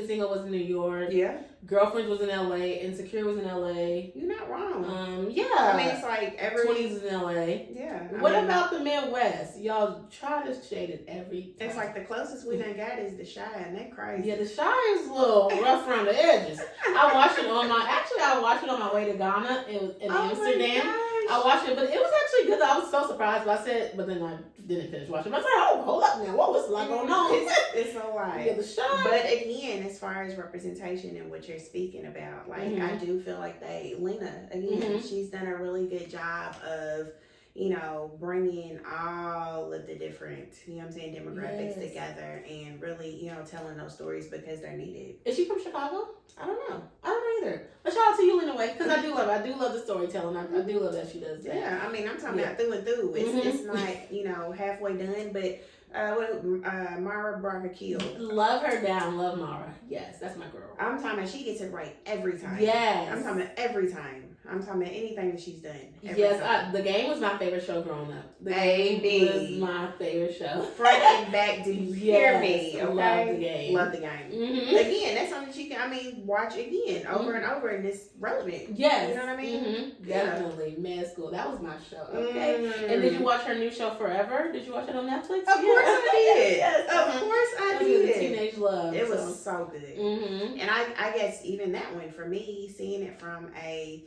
Speaker 1: Single was in New York.
Speaker 2: Yeah.
Speaker 1: Girlfriends was in LA. Insecure was in LA.
Speaker 2: You're not wrong.
Speaker 1: Yeah.
Speaker 2: I mean, it's like every
Speaker 1: 20s is in LA.
Speaker 2: Yeah.
Speaker 1: What about the Midwest? Y'all try to shade it every time.
Speaker 2: It's like the closest we done got is the Shy, and that crazy.
Speaker 1: Yeah, the Shy is a little rough around the edges. I watched it on my way to Ghana in Amsterdam. I watched it, but it was actually good. I was so surprised. But then I didn't finish watching. But I was like, oh, hold up now. What was a lot going on?
Speaker 2: It's a lot.
Speaker 1: Yeah, the Shy.
Speaker 2: But again, as far as representation and what you're speaking about, like, I do feel like Lena, again, she's done a really good job of, you know, bringing all of the different, you know what I'm saying, demographics together and really, you know, telling those stories because they're needed.
Speaker 1: Is she from Chicago?
Speaker 2: I don't know.
Speaker 1: I don't know either. But shout out to you in a way, because I do love the storytelling. I do love that she does that.
Speaker 2: Yeah, I mean, I'm talking about through and through. It's not, you know, halfway done, but Mara Barker-Kill.
Speaker 1: Love her down. Love Mara. Yes, that's my girl.
Speaker 2: I'm talking about she gets it right every time.
Speaker 1: Yes.
Speaker 2: I'm talking about every time. I'm talking about anything that she's done.
Speaker 1: Yes, The Game was my favorite show growing up. The Game was my favorite show.
Speaker 2: Front and back, do you hear me? Okay?
Speaker 1: Love The Game.
Speaker 2: Love The Game. Again, that's something she can, watch again, over and over, and it's relevant.
Speaker 1: Yes.
Speaker 2: You know what I mean?
Speaker 1: Definitely. Med School. That was my show. Okay. And did you watch her new show, Forever? Did you watch it on Netflix?
Speaker 2: Of course I did.
Speaker 1: Yes.
Speaker 2: Of course I
Speaker 1: It was
Speaker 2: did.
Speaker 1: Teenage Love.
Speaker 2: It was so good.
Speaker 1: Mm-hmm.
Speaker 2: And I guess even that one for me, seeing it from a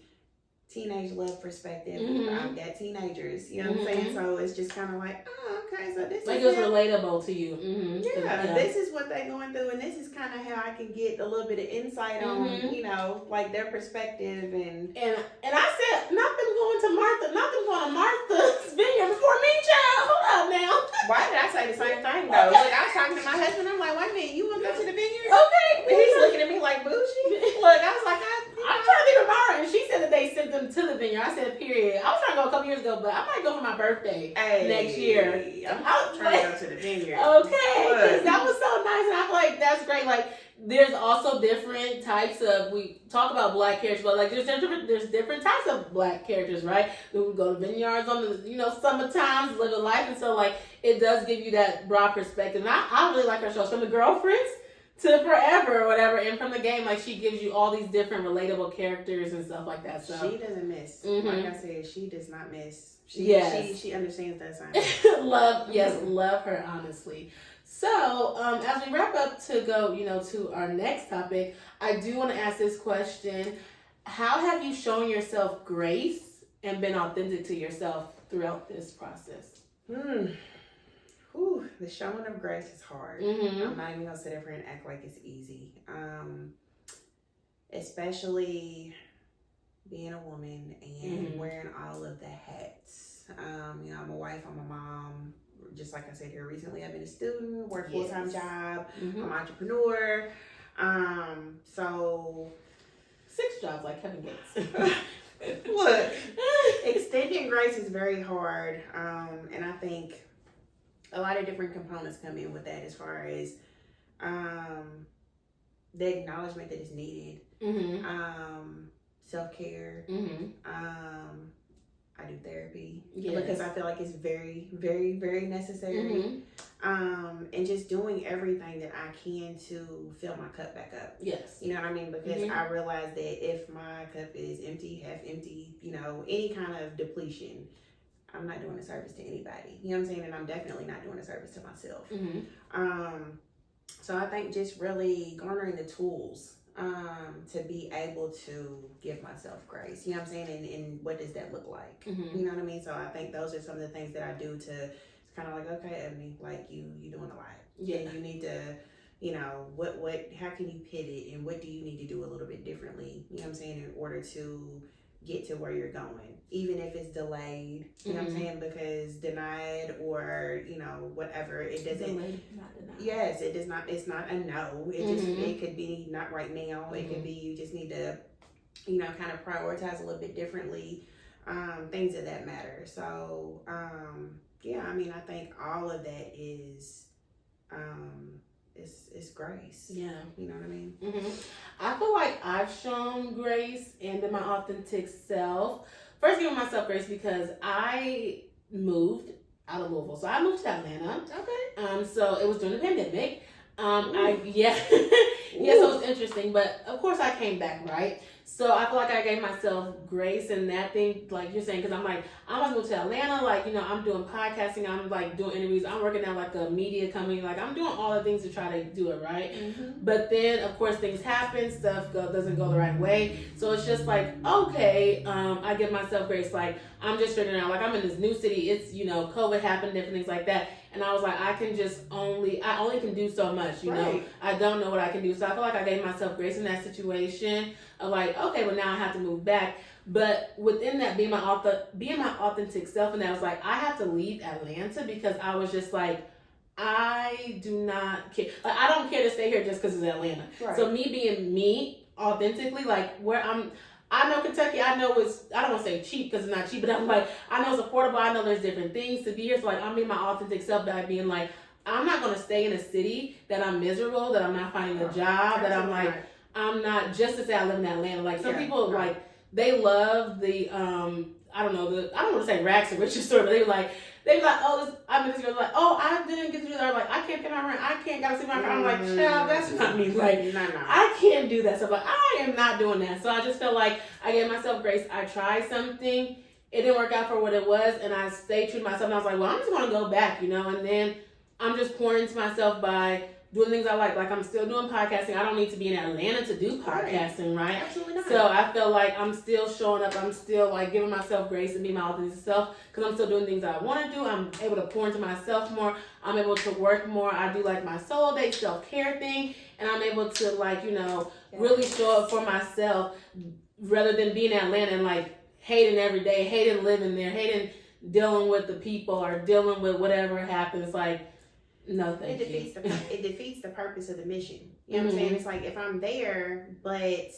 Speaker 2: teenage love perspective, I've got teenagers, you know what I'm saying? So it's just kind of like, oh, okay, so this
Speaker 1: like
Speaker 2: is
Speaker 1: it was
Speaker 2: it.
Speaker 1: relatable to you.
Speaker 2: Yeah, this is what they're going through, and this is kind of how I can get a little bit of insight on, you know, like their perspective and
Speaker 1: I said, not them going to Martha's Vineyard before me, child. Hold up now.
Speaker 2: why did I say the same thing though? Look, I was talking to my husband. I'm like, wait a minute, you want to go to the vineyard?
Speaker 1: Okay.
Speaker 2: And he's looking at me like bougie. Look, I was like,
Speaker 1: I'm trying to think of Mara, and she said that they sent them to the vineyard. I said, period. I was trying to go a couple years ago, but I might go for my birthday next year.
Speaker 2: I'm trying to go to the vineyard.
Speaker 1: Okay, because that was so nice, and I feel like that's great. Like, there's also different types of, we talk about black characters, but like there's different types of black characters, right? We would go to vineyards on the, you know, summer times, live a life, and so like it does give you that broad perspective. And I really like her shows, from the girlfriends to Forever or whatever, and from the game, like she gives you all these different relatable characters and stuff like that. So
Speaker 2: she doesn't miss. Like I said, she does not miss. She understands that sign.
Speaker 1: love her honestly. So, as we wrap up to go, you know, to our next topic, I do want to ask this question: how have you shown yourself grace and been authentic to yourself throughout this process?
Speaker 2: Whew, the showing of grace is hard. I'm not even gonna sit up here and act like it's easy. Especially being a woman and wearing all of the hats. You know, I'm a wife, I'm a mom. Just like I said here recently, I've been a student, work full-time job, I'm an entrepreneur. So
Speaker 1: 6 jobs like Kevin Gates.
Speaker 2: Look, extending grace is very hard. And I think a lot of different components come in with that, as far as the acknowledgement that is needed, self-care. I do therapy because I feel like it's very, very, very necessary. And just doing everything that I can to fill my cup back up.
Speaker 1: Yes.
Speaker 2: You know what I mean? Because I realize that if my cup is empty, half empty, you know, any kind of depletion, I'm not doing a service to anybody. You know what I'm saying? And I'm definitely not doing a service to myself. So I think just really garnering the tools to be able to give myself grace. You know what I'm saying? And what does that look like? You know what I mean? So I think those are some of the things that I do to kind of like, okay, Ebony, like you doing a lot. Yeah. And you need to, you know, how can you pivot, and what do you need to do a little bit differently? You know what I'm saying? In order to get to where you're going, even if it's delayed, you know what I'm saying? Because denied or, you know, whatever, it doesn't.
Speaker 1: Delayed, not denied.
Speaker 2: Yes, it does not. It's not a no. It just, it could be not right now. It could be you just need to, you know, kind of prioritize a little bit differently. Things of that matter. So, yeah, I mean, I think all of that is, it's grace.
Speaker 1: Yeah.
Speaker 2: You know what I mean?
Speaker 1: I feel like I've shown grace and been my authentic self. First, giving myself grace because I moved out of Louisville. So I moved to Atlanta. Okay. So it was during the pandemic. So it was interesting. But of course I came back, right? So I feel like I gave myself grace in that thing, like you're saying, because I'm like, I'm going to move to Atlanta. Like, you know, I'm doing podcasting. I'm like doing interviews. I'm working at like a media company. Like, I'm doing all the things to try to do it right. But then, of course, things happen. Stuff doesn't go the right way. So it's just like, okay, I give myself grace. Like, I'm just figuring out, like, I'm in this new city. It's, you know, COVID happened, different things like that. And I was like, I only can do so much, you know. I don't know what I can do. So I feel like I gave myself grace in that situation of like, okay, well now I have to move back. But within that, being my authentic self, and that was like, I have to leave Atlanta because I was just like, I do not care. Like, I don't care to stay here just because it's Atlanta. Right. So me being me authentically, like where I know Kentucky, I know I don't want to say cheap because it's not cheap, but I'm like, I know it's affordable. I know there's different things to be here. So like, I'm being my authentic self by being like, I'm not going to stay in a city that I'm miserable, that I'm not finding a job, that I'm like, I'm not, just to say I live in Atlanta. Like some people like, they love the, I don't want to say rags and riches story, but they were like, oh, I'm in this girl, like, oh, I didn't get to do that. Like, I can't pay my rent. I can't gotta see my friend. I'm like, child, that's not me. Like, I can't do that stuff. Like, I am not doing that. So I just felt like I gave myself grace. I tried something. It didn't work out for what it was. And I stayed true to myself. And I was like, well, I'm just going to go back, you know. And then I'm just pouring into myself by doing things I like. Like I'm still doing podcasting. I don't need to be in Atlanta to do podcasting, right?
Speaker 2: Absolutely not.
Speaker 1: So I feel like I'm still showing up. I'm still like giving myself grace and being my authentic self because I'm still doing things I want to do. I'm able to pour into myself more. I'm able to work more. I do like my solo day self-care thing, and I'm able to like, you know, really show up for myself rather than being in Atlanta and like hating every day, hating living there, hating dealing with the people or dealing with whatever happens. Like, no, thank you.
Speaker 2: It defeats the purpose of the mission. You know what I'm saying? It's like if I'm there, but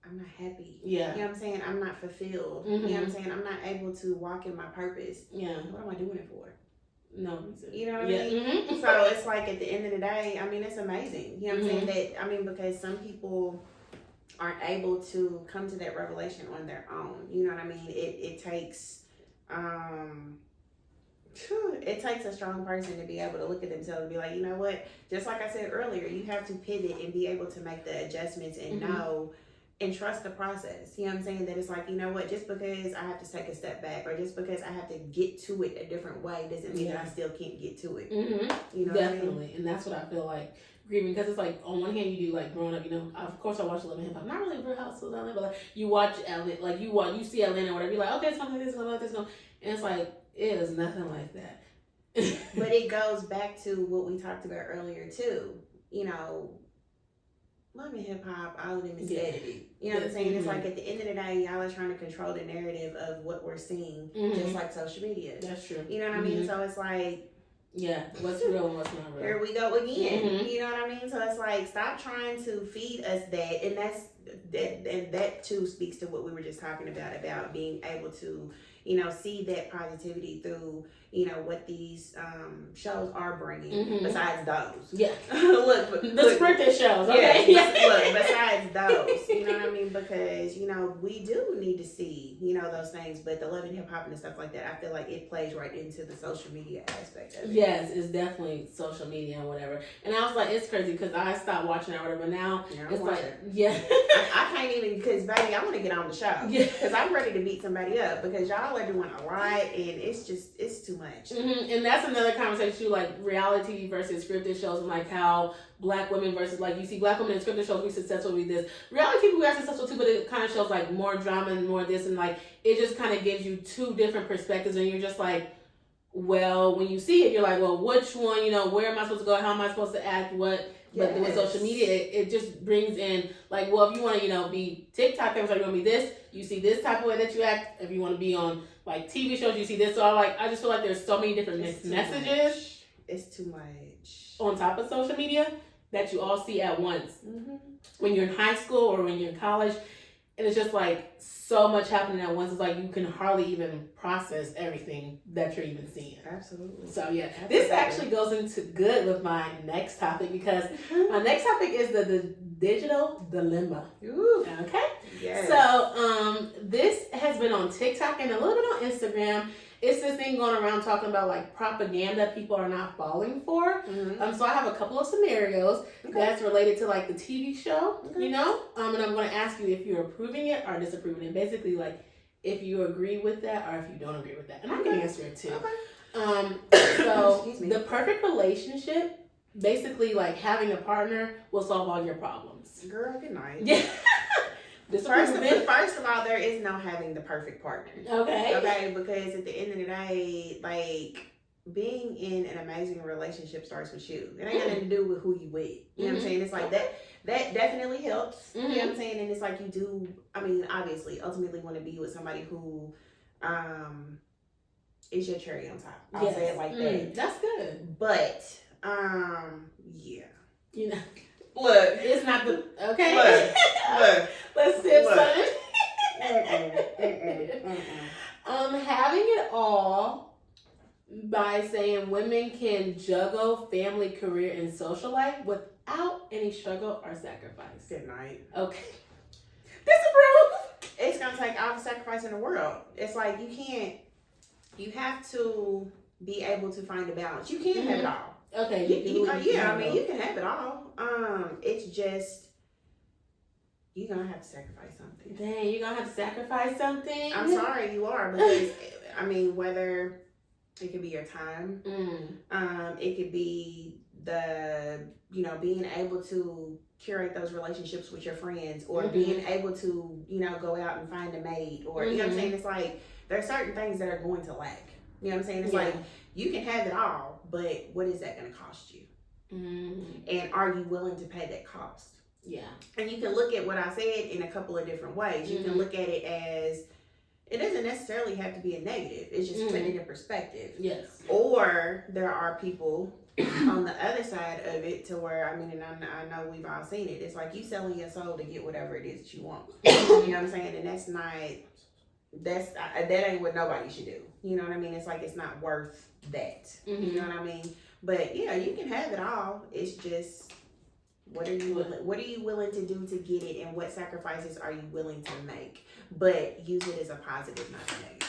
Speaker 2: I'm not happy.
Speaker 1: Yeah.
Speaker 2: You know what I'm saying? I'm not fulfilled. You know what I'm saying? I'm not able to walk in my purpose.
Speaker 1: Yeah.
Speaker 2: What am I doing it for?
Speaker 1: No reason.
Speaker 2: You know what I mean? So it's like at the end of the day, I mean, it's amazing. You know what I'm saying? That, I mean, because some people aren't able to come to that revelation on their own. You know what I mean? It takes it takes a strong person to be able to look at themselves and be like, you know what? Just like I said earlier, you have to pivot and be able to make the adjustments and know and trust the process. You know what I'm saying? That it's like, you know what? Just because I have to take a step back or just because I have to get to it a different way doesn't mean that I still can't get to it. You know
Speaker 1: Definitely.
Speaker 2: what I mean?
Speaker 1: And that's what I feel like grieving, because it's like on one hand you do like growing up, you know, of course I watch Love and Hip Hop, not really Real Housewives of Atlanta, but like you watch Atlanta, like you see Atlanta or whatever, you're like, okay, it's something like this, something like this, and it's like it is nothing like that.
Speaker 2: But it goes back to what we talked about earlier too. You know, Love and Hip Hop, all of them is edited. You know what I'm saying? It's like at the end of the day, y'all are trying to control the narrative of what we're seeing, just like social media.
Speaker 1: That's true.
Speaker 2: You know what I mean? So it's like,
Speaker 1: yeah, what's real and what's not real.
Speaker 2: Here we go again. You know what I mean? So it's like, stop trying to feed us that, and that too speaks to what we were just talking about being able to, you know, see that positivity through, you know, what these shows are bringing besides those.
Speaker 1: Yeah.
Speaker 2: look,
Speaker 1: the scripted shows. Okay.
Speaker 2: Look, besides those, you know what I mean? Because, you know, we do need to see, you know, those things, but the Love and Hip Hop and stuff like that, I feel like it plays right into the social media aspect of it.
Speaker 1: Yes, it's definitely social media and whatever. And I was like, it's crazy because I stopped watching that or whatever, but now it's like,
Speaker 2: I can't even, because baby, I want to get on the show.
Speaker 1: Yeah.
Speaker 2: Because I'm ready to beat somebody up because y'all are doing a lot and it's too much.
Speaker 1: And that's another conversation too, like reality TV versus scripted shows, and like how black women versus, like, you see black women in scripted shows be successful with this. Reality TV we are successful too, but it kind of shows like more drama and more this, and like it just kind of gives you two different perspectives, and you're just like, well, when you see it, you're like, well, which one, you know, where am I supposed to go? How am I supposed to act? What? But with social media, it just brings in, like, well, if you want to, you know, be TikTok famous, or you want to be this, you see this type of way that you act. If you want to be on, like, TV shows, you see this. So, I just feel like there's so many different mixed messages.
Speaker 2: It's too much.
Speaker 1: On top of social media that you all see at once. When you're in high school or when you're in college. And it's just, like, so much happening at once. It's like you can hardly even process everything that you're even seeing.
Speaker 2: Absolutely.
Speaker 1: So, yeah. This actually goes into good with my next topic, because my next topic is the digital dilemma.
Speaker 2: Ooh.
Speaker 1: Okay?
Speaker 2: Yes.
Speaker 1: So, this has been on TikTok and a little bit on Instagram. It's this thing going around talking about, like, propaganda people are not falling for. So I have a couple of scenarios that's related to, like, the TV show, you know? And I'm going to ask you if you're approving it or disapproving it. Basically, like, if you agree with that or if you don't agree with that. And I can answer it, too. So, the perfect relationship, basically, like, having a partner will solve all your problems.
Speaker 2: Girl, good night.
Speaker 1: Yeah.
Speaker 2: First of all, there is no having the perfect partner. Okay, because at the end of the day, like, being in an amazing relationship starts with you. It ain't got nothing to do with who you with. You know what I'm saying? It's like that definitely helps. You know what I'm saying? And it's like you do, I mean, obviously, ultimately want to be with somebody who is your cherry on top. I'll say it like that.
Speaker 1: That's good.
Speaker 2: But, yeah.
Speaker 1: You know.
Speaker 2: Look,
Speaker 1: it's not the okay.
Speaker 2: Look,
Speaker 1: let's sip something. Having it all by saying women can juggle family, career, and social life without any struggle or sacrifice.
Speaker 2: Good night.
Speaker 1: Okay. Disapprove.
Speaker 2: It's gonna take all the sacrifice in the world. It's like you have to be able to find a balance. You can't have it all.
Speaker 1: Okay.
Speaker 2: I mean, you can have it all. It's just you're gonna have to sacrifice something.
Speaker 1: Dang, you're gonna have to sacrifice something?
Speaker 2: I'm sorry, you are, because I mean, whether It could be your time.
Speaker 1: Mm.
Speaker 2: It could be being able to curate those relationships with your friends, or being able to, go out and find a mate, or, you know what I'm saying? It's like, there are certain things that are going to lack. You know what I'm saying? It's like, you can have it all, but what is that going to cost you? And are you willing to pay that cost?
Speaker 1: Yeah.
Speaker 2: And you can look at what I said in a couple of different ways. You can look at it as, it doesn't necessarily have to be a negative. It's just putting it in perspective.
Speaker 1: Yes.
Speaker 2: Or there are people on the other side of it to where, and I know we've all seen it. It's like you selling your soul to get whatever it is that you want. You know what I'm saying? And that ain't what nobody should do. You know what I mean? It's like, it's not worth that. You know what I mean? But yeah, you can have it all. It's just, what are you willing to do to get it, and what sacrifices are you willing to make? But use it as a positive, not a negative.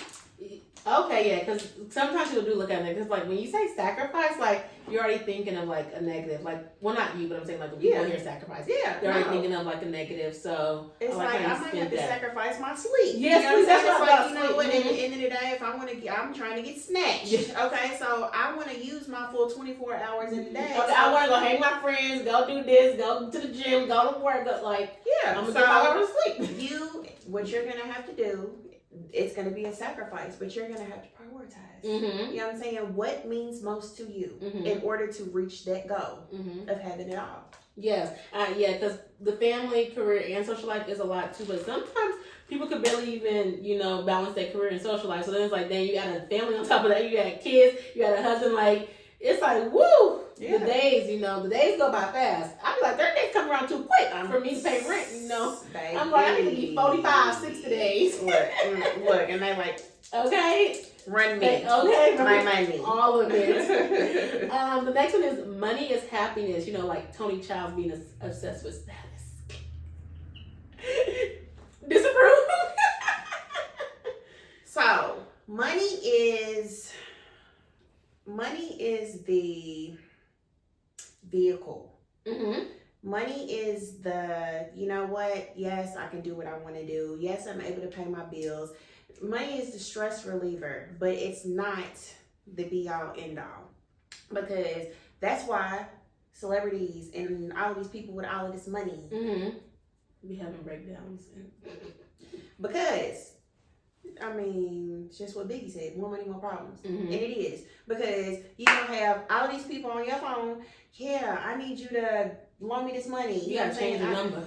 Speaker 1: Okay, yeah, because sometimes people do look at it, because like when you say sacrifice, like you're already thinking of like a negative, like, well, not you, but I'm saying like when people hear sacrifice, they're already thinking of like a negative. So
Speaker 2: it's I might have to sacrifice my sleep.
Speaker 1: Yes,
Speaker 2: you know
Speaker 1: that's
Speaker 2: what I'm saying?
Speaker 1: what
Speaker 2: at the end of the day, if I'm trying to get snatched. Okay, so I want to use my full 24 hours in the day.
Speaker 1: Okay, I want to go hang with my friends, go do this, go to the gym, go to work, but like, I'm gonna get my hour of sleep.
Speaker 2: What you're gonna have to do, it's going to be a sacrifice, but you're going to have to prioritize. You know what I'm saying? What means most to you in order to reach that goal of having it all?
Speaker 1: Yes. Because the family, career, and social life is a lot too, but sometimes people could barely even, balance their career and social life. So then it's like, then you got a family on top of that, you got kids, you got a husband, like, it's like, woo! Yeah. The days go by fast. I'm like, 30 days come around too quick for me to pay rent,
Speaker 2: Baby.
Speaker 1: I'm like, I need to be 45, 60 days.
Speaker 2: Look, and they like,
Speaker 1: okay.
Speaker 2: Run me.
Speaker 1: Okay.
Speaker 2: My money.
Speaker 1: All of it. The next one is money is happiness. Like Tony Childs being obsessed with status. Disapprove?
Speaker 2: So, money is the vehicle. Money is the, yes, I can do what I want to do. Yes, I'm able to pay my bills. Money is the stress reliever, but it's not the be all end all. Because that's why celebrities and all of these people with all of this money
Speaker 1: be having breakdowns.
Speaker 2: Because it's just what Biggie said, more money, more problems. And it is. Because you don't have all these people on your phone, I need you to loan me this money.
Speaker 1: You gotta change the number.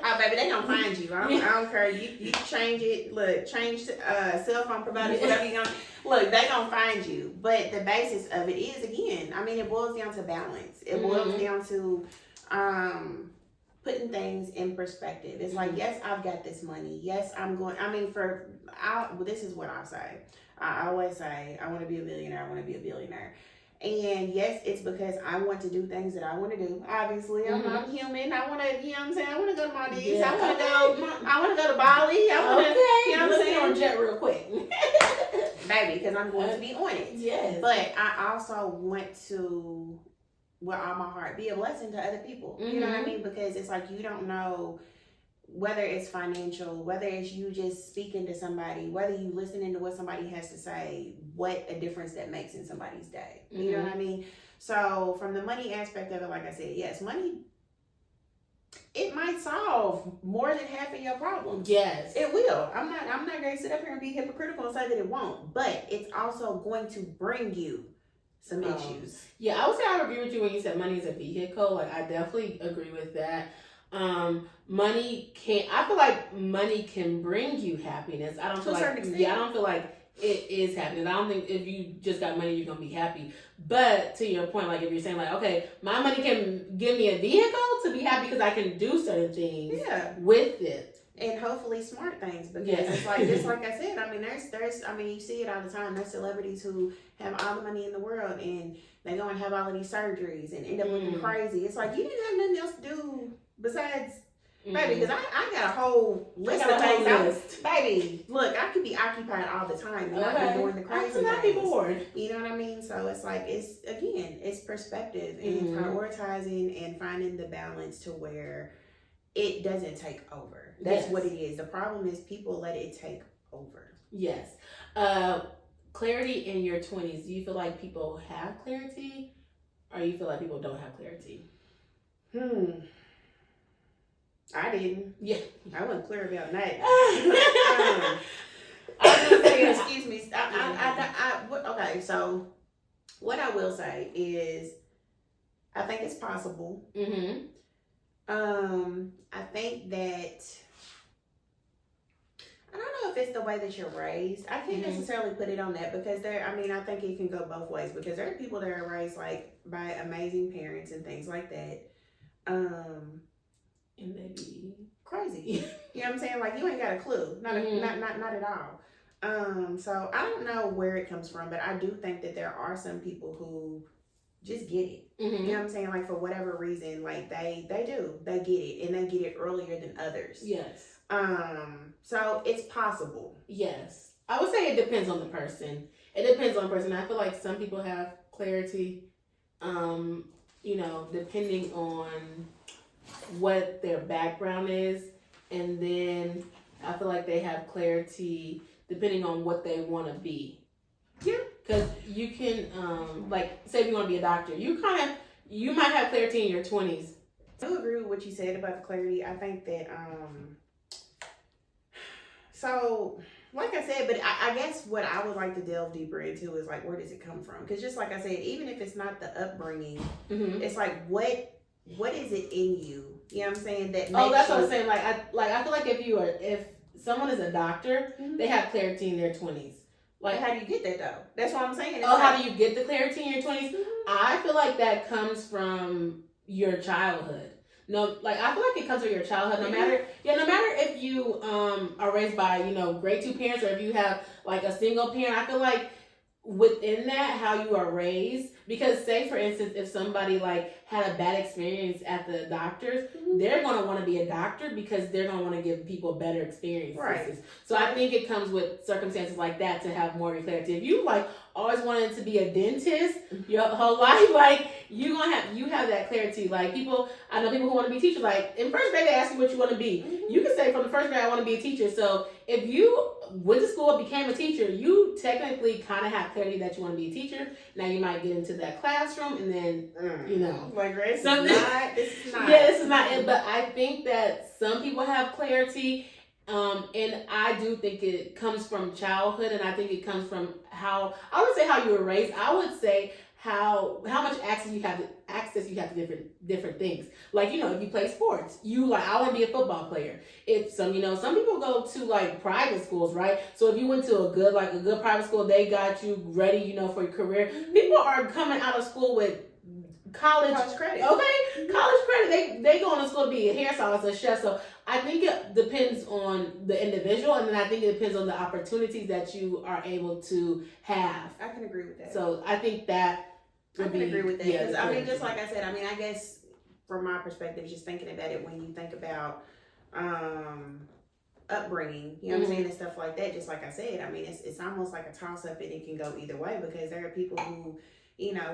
Speaker 2: Oh, baby, they gonna find you. I don't care. You change it. Look, change cell phone providers, whatever you gonna. Look, they gonna find you. But the basis of it is, again, it boils down to balance. It boils down to putting things in perspective. It's like, yes, I've got this money. Yes, I'm going. This is what I say. I always say, I want to be a millionaire. I want to be a billionaire. And yes, it's because I want to do things that I want to do. Obviously, I'm human. I want to, I want to go to Maldives.
Speaker 1: Yeah.
Speaker 2: I want to go to Bali.
Speaker 1: I'm saying on jet real quick.
Speaker 2: Baby, because I'm going to be on it.
Speaker 1: Yes.
Speaker 2: But I also want to, with all my heart, be a blessing to other people. You know what I mean? Because it's like, you don't know whether it's financial, whether it's you just speaking to somebody, whether you listening to what somebody has to say, what a difference that makes in somebody's day. You know what I mean? So from the money aspect of it, like I said, yes, money, it might solve more than half of your problems.
Speaker 1: Yes.
Speaker 2: It will. I'm not going to sit up here and be hypocritical and say that it won't, but it's also going to bring you some issues.
Speaker 1: Yeah, I would say I agree with you when you said money is a vehicle. Like, I definitely agree with that. I feel like money can bring you happiness. I don't feel like it is happiness. I don't think if you just got money, you're going to be happy. But to your point, like if you're saying like, okay, my money can give me a vehicle to be happy because I can do certain things with it.
Speaker 2: And hopefully smart things, because it's like, just like I said, you see it all the time. There's celebrities who have all the money in the world and they go and have all of these surgeries and end up looking crazy. It's like, you didn't have nothing else to do besides, baby, because I got a whole list of things. Baby, look, I could be occupied all the time and not be doing the crazy things.
Speaker 1: Not be bored.
Speaker 2: You know what I mean? So it's like, it's perspective and prioritizing and finding the balance to where it doesn't take over. That's what it is. The problem is people let it take over.
Speaker 1: Yes. clarity in your 20s, do you feel like people have clarity, or you feel like people don't have clarity?
Speaker 2: I didn't.
Speaker 1: Yeah.
Speaker 2: I wasn't clear about that. I was gonna say, excuse me. Okay, so what I will say is, I think it's possible.
Speaker 1: Mm-hmm.
Speaker 2: I think that I don't know if it's the way that you're raised. I can't necessarily put it on that because I think it can go both ways because there are people that are raised like by amazing parents and things like that.
Speaker 1: And they be
Speaker 2: crazy. You know what I'm saying? Like you ain't got a clue. Not at all. So I don't know where it comes from, but I do think that there are some people who just get it.
Speaker 1: Mm-hmm.
Speaker 2: You know what I'm saying? Like for whatever reason, like they get it and they get it earlier than others.
Speaker 1: Yes.
Speaker 2: So it's possible.
Speaker 1: Yes. I would say it depends on the person. It depends on the person. I feel like some people have clarity, depending on what their background is. And then I feel like they have clarity depending on what they want to be.
Speaker 2: Yeah.
Speaker 1: Because you can, say if you want to be a doctor, you might have clarity in your 20s.
Speaker 2: I do agree with what you said about the clarity. I think that, so like I said, but I guess what I would like to delve deeper into is like, where does it come from? Because just like I said, even if it's not the upbringing, it's like, what is it in you? You know what I'm saying? That makes
Speaker 1: that's what I'm saying. I feel like if someone is a doctor, they have clarity in their 20s.
Speaker 2: Like, how do you get that though? That's what I'm saying.
Speaker 1: How do you get the clarity in your 20s? I feel like that comes from your childhood. No, I feel like it comes from your childhood. No matter if you are raised by grade 2 parents or if you have like a single parent. I feel like within that, how you are raised. Because say for instance, if somebody had a bad experience at the doctor's, they're gonna want to be a doctor because they're gonna want to give people better experiences.
Speaker 2: Right.
Speaker 1: So I think it comes with circumstances like that to have more clarity. If you always wanted to be a dentist your whole life, you have that clarity. I know people who want to be teachers. In first grade they ask you what you want to be. You can say from the first grade I want to be a teacher. So if you went to school and became a teacher, you technically kind of have clarity that you want to be a teacher. Now you might get into that classroom and then
Speaker 2: this is not.
Speaker 1: Yeah, this is not it. But I think that some people have clarity. And I do think it comes from childhood, and I think it comes from how you were raised. I would say how much access you have to different things. If you play sports, I want to be a football player. If some people go to private schools, right? So if you went to a good private school, they got you ready, for your career. People are coming out of school with college credit. Okay, college credit. They go to school to be a hairstylist, a chef. So I think it depends on the individual, and then I think it depends on the opportunities that you are able to have.
Speaker 2: I can agree with that.
Speaker 1: So I think that
Speaker 2: I can agree with that. Yeah, just like I said, I guess from my perspective, just thinking about it, when you think about upbringing, you know what I'm saying, and stuff like that. Just like I said, it's almost like a toss up, and it can go either way because there are people who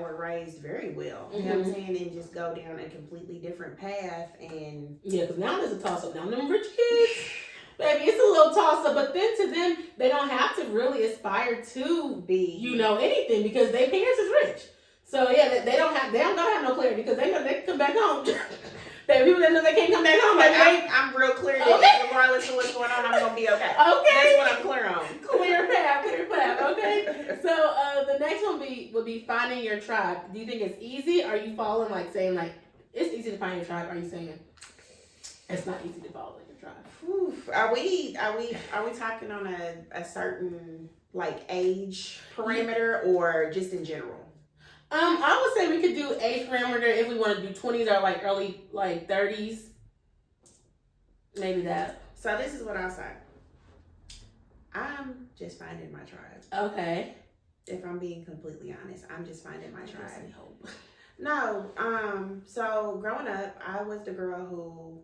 Speaker 2: were raised very well, you know what I'm saying, and just go down a completely different path. And
Speaker 1: yeah, because now there's a toss up. Now them rich kids, baby, it's a little toss up. But then to them, they don't have to really aspire to be, anything because their parents is rich. So yeah, they don't gotta have no clarity because they know they can come back home. Baby, people that know they can't come back home.
Speaker 2: I'm real clear that regardless of what's going on, I'm gonna be okay. Okay, that's what I'm clear on. Clear
Speaker 1: path. Okay. So the next one would be finding your tribe. Do you think it's easy? Or are you following saying it's easy to find your tribe? Or are you saying it's not easy to follow your tribe?
Speaker 2: Oof. Are we talking on a certain age parameter or just in general?
Speaker 1: I would say we could do age parameter if we want to do 20s or early 30s. Maybe that.
Speaker 2: So this is what I'll say. I'm just finding my tribe.
Speaker 1: Okay.
Speaker 2: If I'm being completely honest, I'm just finding my tribe. No. So growing up, I was the girl who,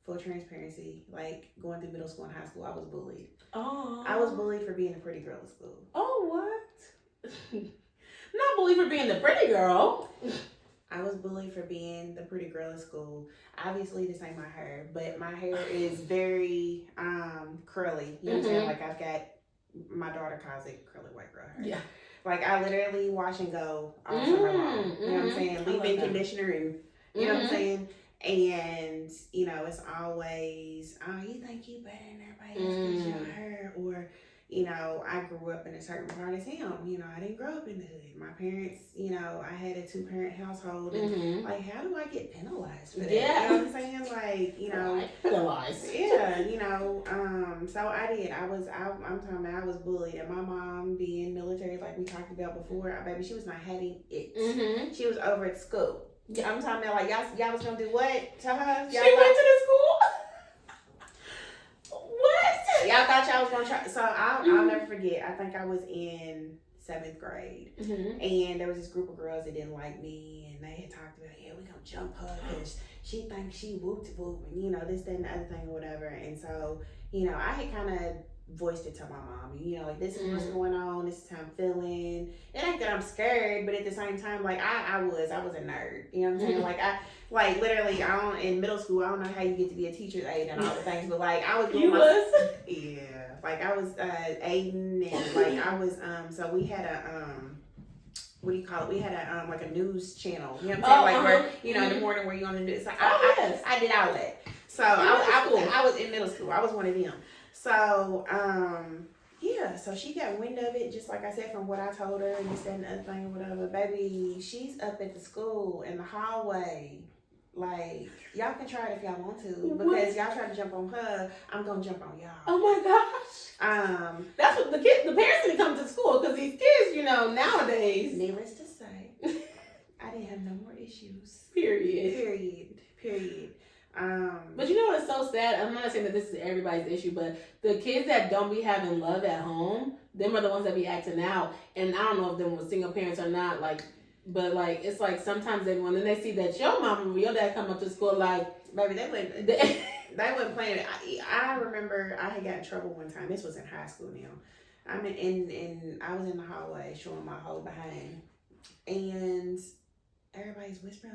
Speaker 2: full transparency, going through middle school and high school, I was bullied.
Speaker 1: Oh.
Speaker 2: I was bullied for being a pretty girl at school.
Speaker 1: Oh, what? Not bullied for being the pretty girl.
Speaker 2: I was bullied for being the pretty girl at school. Obviously, this ain't my hair, but my hair is very curly. You know what I'm saying? I've got my daughter calls it curly white girl hair.
Speaker 1: Yeah.
Speaker 2: Like I literally wash and go all summer long. You know what I'm saying? Leave in conditioner and you know what I'm saying? And you know, it's always, oh, you think you better than everybody else because your hair, or you know, I grew up in a certain part as him. You know, I didn't grow up in the hood. My parents, you know, I had a 2-parent household. And like, how do I get penalized for that?
Speaker 1: Yeah.
Speaker 2: You know what I'm saying? Like, you know,
Speaker 1: penalized.
Speaker 2: Yeah, you know. So I did. I'm talking about I was bullied, and my mom being military, like we talked about before, baby, she was not having it. She was over at school. Yeah. I'm talking about like y'all was gonna do what to her?
Speaker 1: She went to the school. What?
Speaker 2: Y'all thought y'all was gonna try. So I'll never forget. I think I was in 7th grade, and there was this group of girls that didn't like me, and they had talked about, yeah, we gonna jump her because she thinks she whoop to whoop, and you know this, that, and the other thing or whatever. And so you know I had kind of voiced it to my mom, you know, like this is what's going on, this is how I'm feeling. It ain't that I'm scared, but at the same time, like I was a nerd, you know what I'm saying? Like I literally in middle school, I don't know how you get to be a teacher's aide and all the things, but like I was doing like I was aiding, and like I was so we had a what do you call it? We had a like a news channel, you know what I'm saying? Like where you know in the morning where you on the news. So I did all that. So I was in middle school. I was one of them. So, yeah, so she got wind of it, just like I said, from what I told her and this, that, and the other thing, whatever. Baby, she's up at the school in the hallway. Like, y'all can try it if y'all want to, because y'all try to jump on her, I'm going to jump on y'all.
Speaker 1: Oh my gosh. That's what the parents didn't come to school, because these kids, you know, nowadays.
Speaker 2: Needless to say, I didn't have no more issues.
Speaker 1: Period. But you know what's so sad? I'm not saying that this is everybody's issue, but the kids that don't be having love at home, them are the ones that be acting out. And I don't know if them were single parents or not, like, but like it's like sometimes when they see that your mom or your dad come up to school, like,
Speaker 2: baby, they wouldn't plan it. I remember I had got in trouble one time. This was in high school now. I was in the hallway showing my whole behind, and everybody's whispering,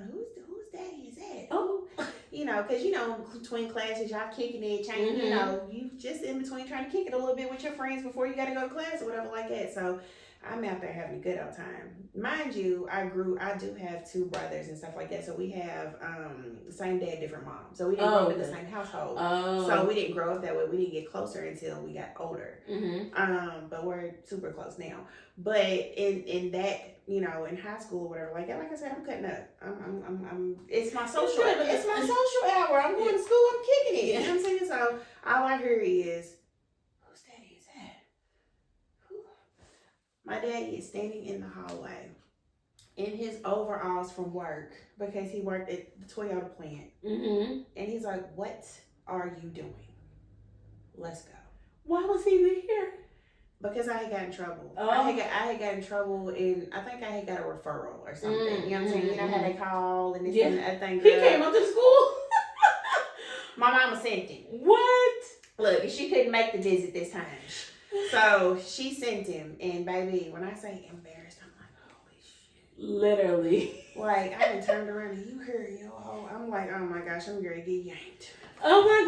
Speaker 2: whose daddy is that?
Speaker 1: Oh,
Speaker 2: you know, because you know, between classes, y'all kicking it, changing. You know, you just in between trying to kick it a little bit with your friends before you got to go to class or whatever like that. So I'm out there having a good old time. Mind you, I do have 2 brothers and stuff like that. So we have the same dad, different moms. So we didn't grow up in the same household. So we didn't grow up that way. We didn't get closer until we got older. But we're super close now. But in that, you know, in high school or whatever, like I said, I'm cutting up. It's my social hour. I'm going to school. I'm kicking it. You know what I'm saying? So all I hear is, whose daddy is that? My daddy is standing in the hallway in his overalls from work, because he worked at the Toyota plant. And he's like, what are you doing? Let's go.
Speaker 1: Why was he there?
Speaker 2: Because I had got in trouble. I had got in trouble, and I think I had got a referral or something. You know what I'm saying? You know how they call and this and that thing.
Speaker 1: He came up to school.
Speaker 2: My mama sent him.
Speaker 1: What?
Speaker 2: Look, she couldn't make the visit this time, so she sent him. And baby, when I say embarrassed, I'm like, holy shit.
Speaker 1: Literally.
Speaker 2: Like I done turned around and you heard yo ho. I'm like, oh my gosh, I'm gonna get yanked.
Speaker 1: Oh my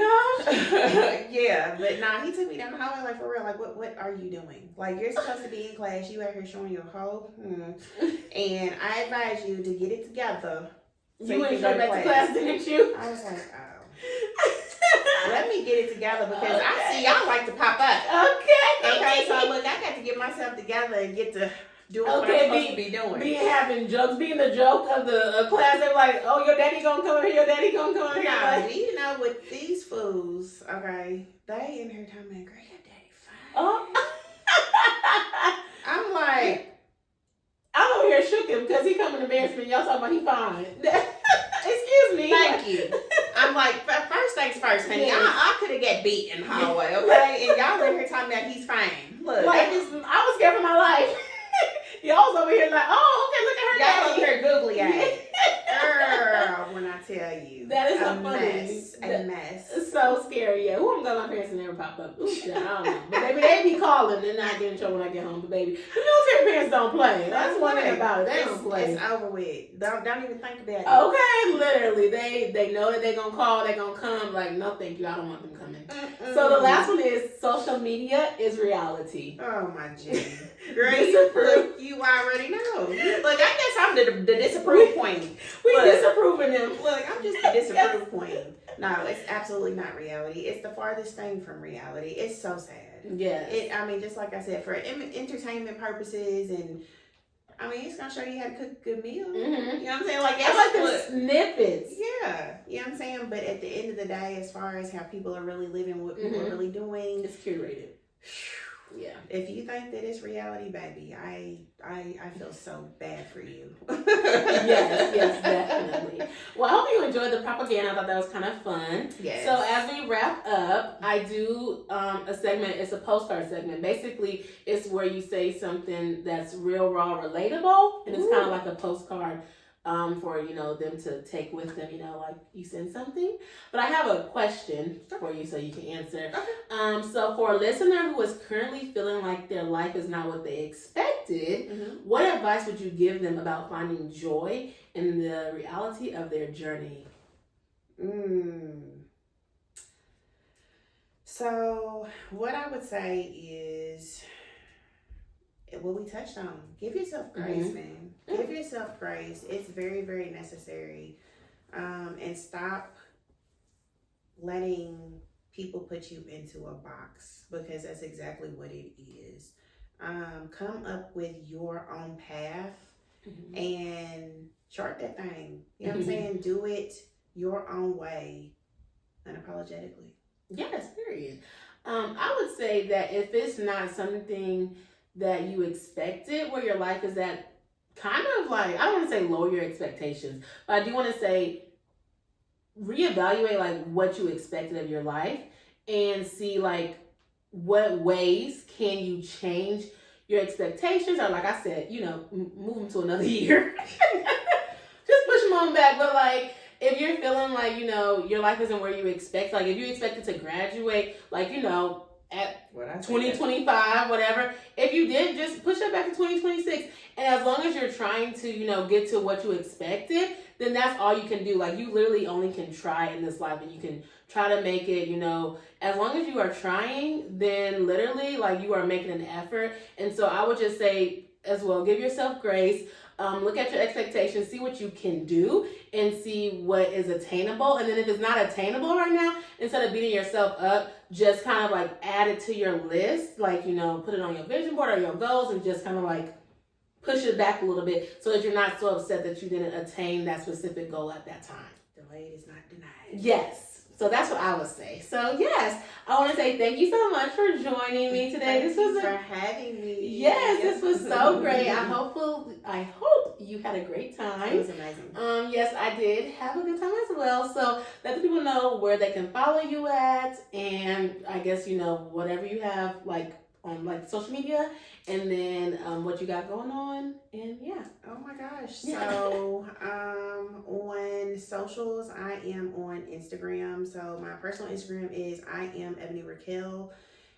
Speaker 1: gosh.
Speaker 2: Yeah, but nah, he took me down the hallway, like for real, like what are you doing? Like you're supposed to be in class, you out here showing your hoe. And I advise you to get it together. So
Speaker 1: you went straight back to class, didn't you?
Speaker 2: I was like, oh. Let me get it together, because I see y'all like to pop up. Okay, so look, I got to get myself together and get to doing what I'm supposed to be doing. Having jokes,
Speaker 1: being the joke of the class. They're like, oh, your daddy gonna come over here, your daddy gonna come over here.
Speaker 2: Nah, you know, with these fools, okay, they in here telling me, girl, your daddy fine.
Speaker 1: Oh.
Speaker 2: I'm like,
Speaker 1: I'm over here shook him because he come in embarrassment. Y'all talking about he fine. Excuse me.
Speaker 2: Thank you. I'm like, first things first, honey. Yes. I could have got beat in the hallway, okay? And y'all in here talking about he's fine. Look,
Speaker 1: like, I was scared for my life. Y'all was over here like, oh, okay, look at her.
Speaker 2: Y'all over here googly eyed. Girl, when I tell you.
Speaker 1: That is
Speaker 2: a
Speaker 1: so funny.
Speaker 2: A mess.
Speaker 1: It's so scary, yeah. Who I'm gonna my parents and never pop up. Ooh, I don't know. But baby, they be calling and not getting in trouble when I get home. But baby, the military parents don't play. That's one thing about it. They don't play.
Speaker 2: It's over with. Don't even think about it.
Speaker 1: Okay, literally. They know that they're gonna call, they're gonna come. Like, no thank you, I don't want them coming. So the last one is social media is reality.
Speaker 2: Oh my G. Great.
Speaker 1: Disapprove.
Speaker 2: Look, you already know. Look, I guess I'm the disapprove queen.
Speaker 1: We
Speaker 2: Look.
Speaker 1: disapproving him.
Speaker 2: Look, I'm just the disapprove queen. No, it's absolutely not reality. It's the farthest thing from reality. It's so sad.
Speaker 1: Yes.
Speaker 2: I mean, just like I said, for entertainment purposes, and I mean, it's gonna show you how to cook a good meal.
Speaker 1: Mm-hmm.
Speaker 2: You know what I'm saying? Like,
Speaker 1: I like the snippets.
Speaker 2: Yeah, you know what I'm saying? But at the end of the day, as far as how people are really living, what people are really doing,
Speaker 1: It's curated. Yeah.
Speaker 2: if you think that it's reality, baby, I feel so bad for you.
Speaker 1: Yes, definitely. Well, I hope you enjoyed the propaganda. I thought that was kind of fun.
Speaker 2: Yes.
Speaker 1: So as we wrap up, I do a segment. It's a postcard segment. Basically, it's where you say something that's real, raw, relatable, and it's kind of like a postcard for them to take with them. Like you send something. But I have a question for you, so you can answer.
Speaker 2: Okay.
Speaker 1: So for a listener who is currently feeling like their life is not what they expected, what advice would you give them about finding joy in the reality of their journey?
Speaker 2: So what I would say is what we touched on. Give yourself grace, man. Give yourself grace. It's very, very necessary. And stop letting people put you into a box, because that's exactly what it is. Come up with your own path and chart that thing. You know what I'm saying? Do it your own way, unapologetically.
Speaker 1: Yes, period. I would say that if it's not something that you expected, where your life is at, kind of like, I don't want to say lower your expectations, but I do want to say reevaluate like what you expected of your life and see like what ways can you change your expectations, or like I said, move them to another year. Just push them on back. But like, if you're feeling like, your life isn't where you expect, like if you expected to graduate, like, at 2025, whatever, if you did, just push it back to 2026. And as long as you're trying to, get to what you expected, then that's all you can do. Like, you literally only can try in this life, and you can try to make it, as long as you are trying, then literally, like, you are making an effort. And so I would just say as well, give yourself grace. Look at your expectations, see what you can do, and see what is attainable. And then if it's not attainable right now, instead of beating yourself up, just kind of like add it to your list, like, put it on your vision board or your goals, and just kind of like push it back a little bit so that you're not so upset that you didn't attain that specific goal at that time.
Speaker 2: Delayed is not denied.
Speaker 1: Yes. So that's what I would say. So yes, I want to say thank you so much for joining me today.
Speaker 2: Thank you for having me.
Speaker 1: Yes, this was so great. I hope you had a great time.
Speaker 2: It was amazing.
Speaker 1: Yes, I did have a good time as well. So let the people know where they can follow you at, and I guess whatever you have like on like social media, and then what you got going on, and yeah.
Speaker 2: Oh my gosh. So on socials, I am on Instagram. So my personal Instagram is I am Ebony Raquel.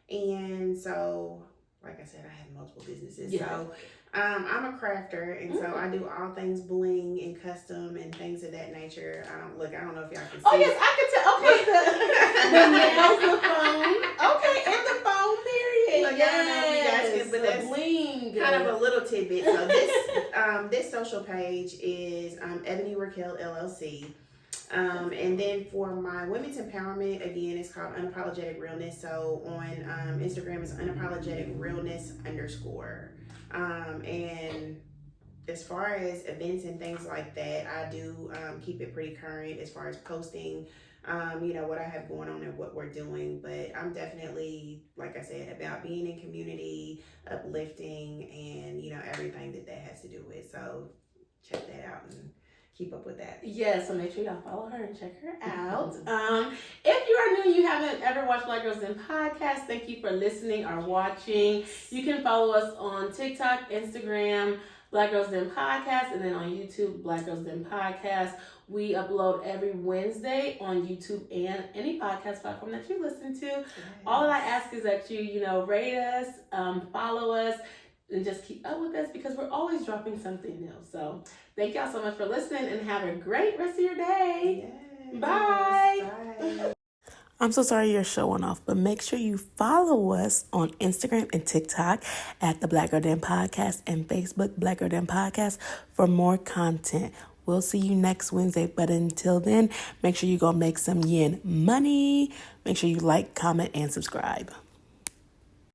Speaker 2: And so, like I said, I have multiple businesses. Yeah. So I'm a crafter, and so I do all things bling and custom and things of that nature. I don't know if y'all can see.
Speaker 1: Oh yes, I can tell. Okay, the nails, the phone. Okay, and the phone, period.
Speaker 2: Look, yes, I don't know if you guys can, but that's
Speaker 1: bling.
Speaker 2: Kind of a little tidbit. So this social page is Ebony Raquel LLC. And then for my women's empowerment, again, it's called Unapologetic Realness. So on Instagram, it's unapologetic realness _. And as far as events and things like that, I do keep it pretty current as far as posting, what I have going on and what we're doing. But I'm definitely, like I said, about being in community, uplifting, and, everything that has to do with. So check that out and keep up with that.
Speaker 1: Yeah, so make sure y'all follow her and check her out. If you are new and you haven't ever watched Black Girls Den Podcast, thank you for listening or watching. You can follow us on TikTok, Instagram, Black Girls Den Podcast, and then on YouTube, Black Girls Den Podcast. We upload every Wednesday on YouTube and any podcast platform that you listen to. Yes. All that I ask is that you, rate us, follow us, and just keep up with us, because we're always dropping something new. So thank y'all so much for listening, and have a great rest of your day.
Speaker 2: Yes.
Speaker 1: Bye.
Speaker 2: Bye.
Speaker 1: I'm so sorry you're showing off, but make sure you follow us on Instagram and TikTok at the Black Girl Den Podcast and Facebook Black Girl Den Podcast for more content. We'll see you next Wednesday, but until then, make sure you go make some yen money. Make sure you like, comment, and subscribe.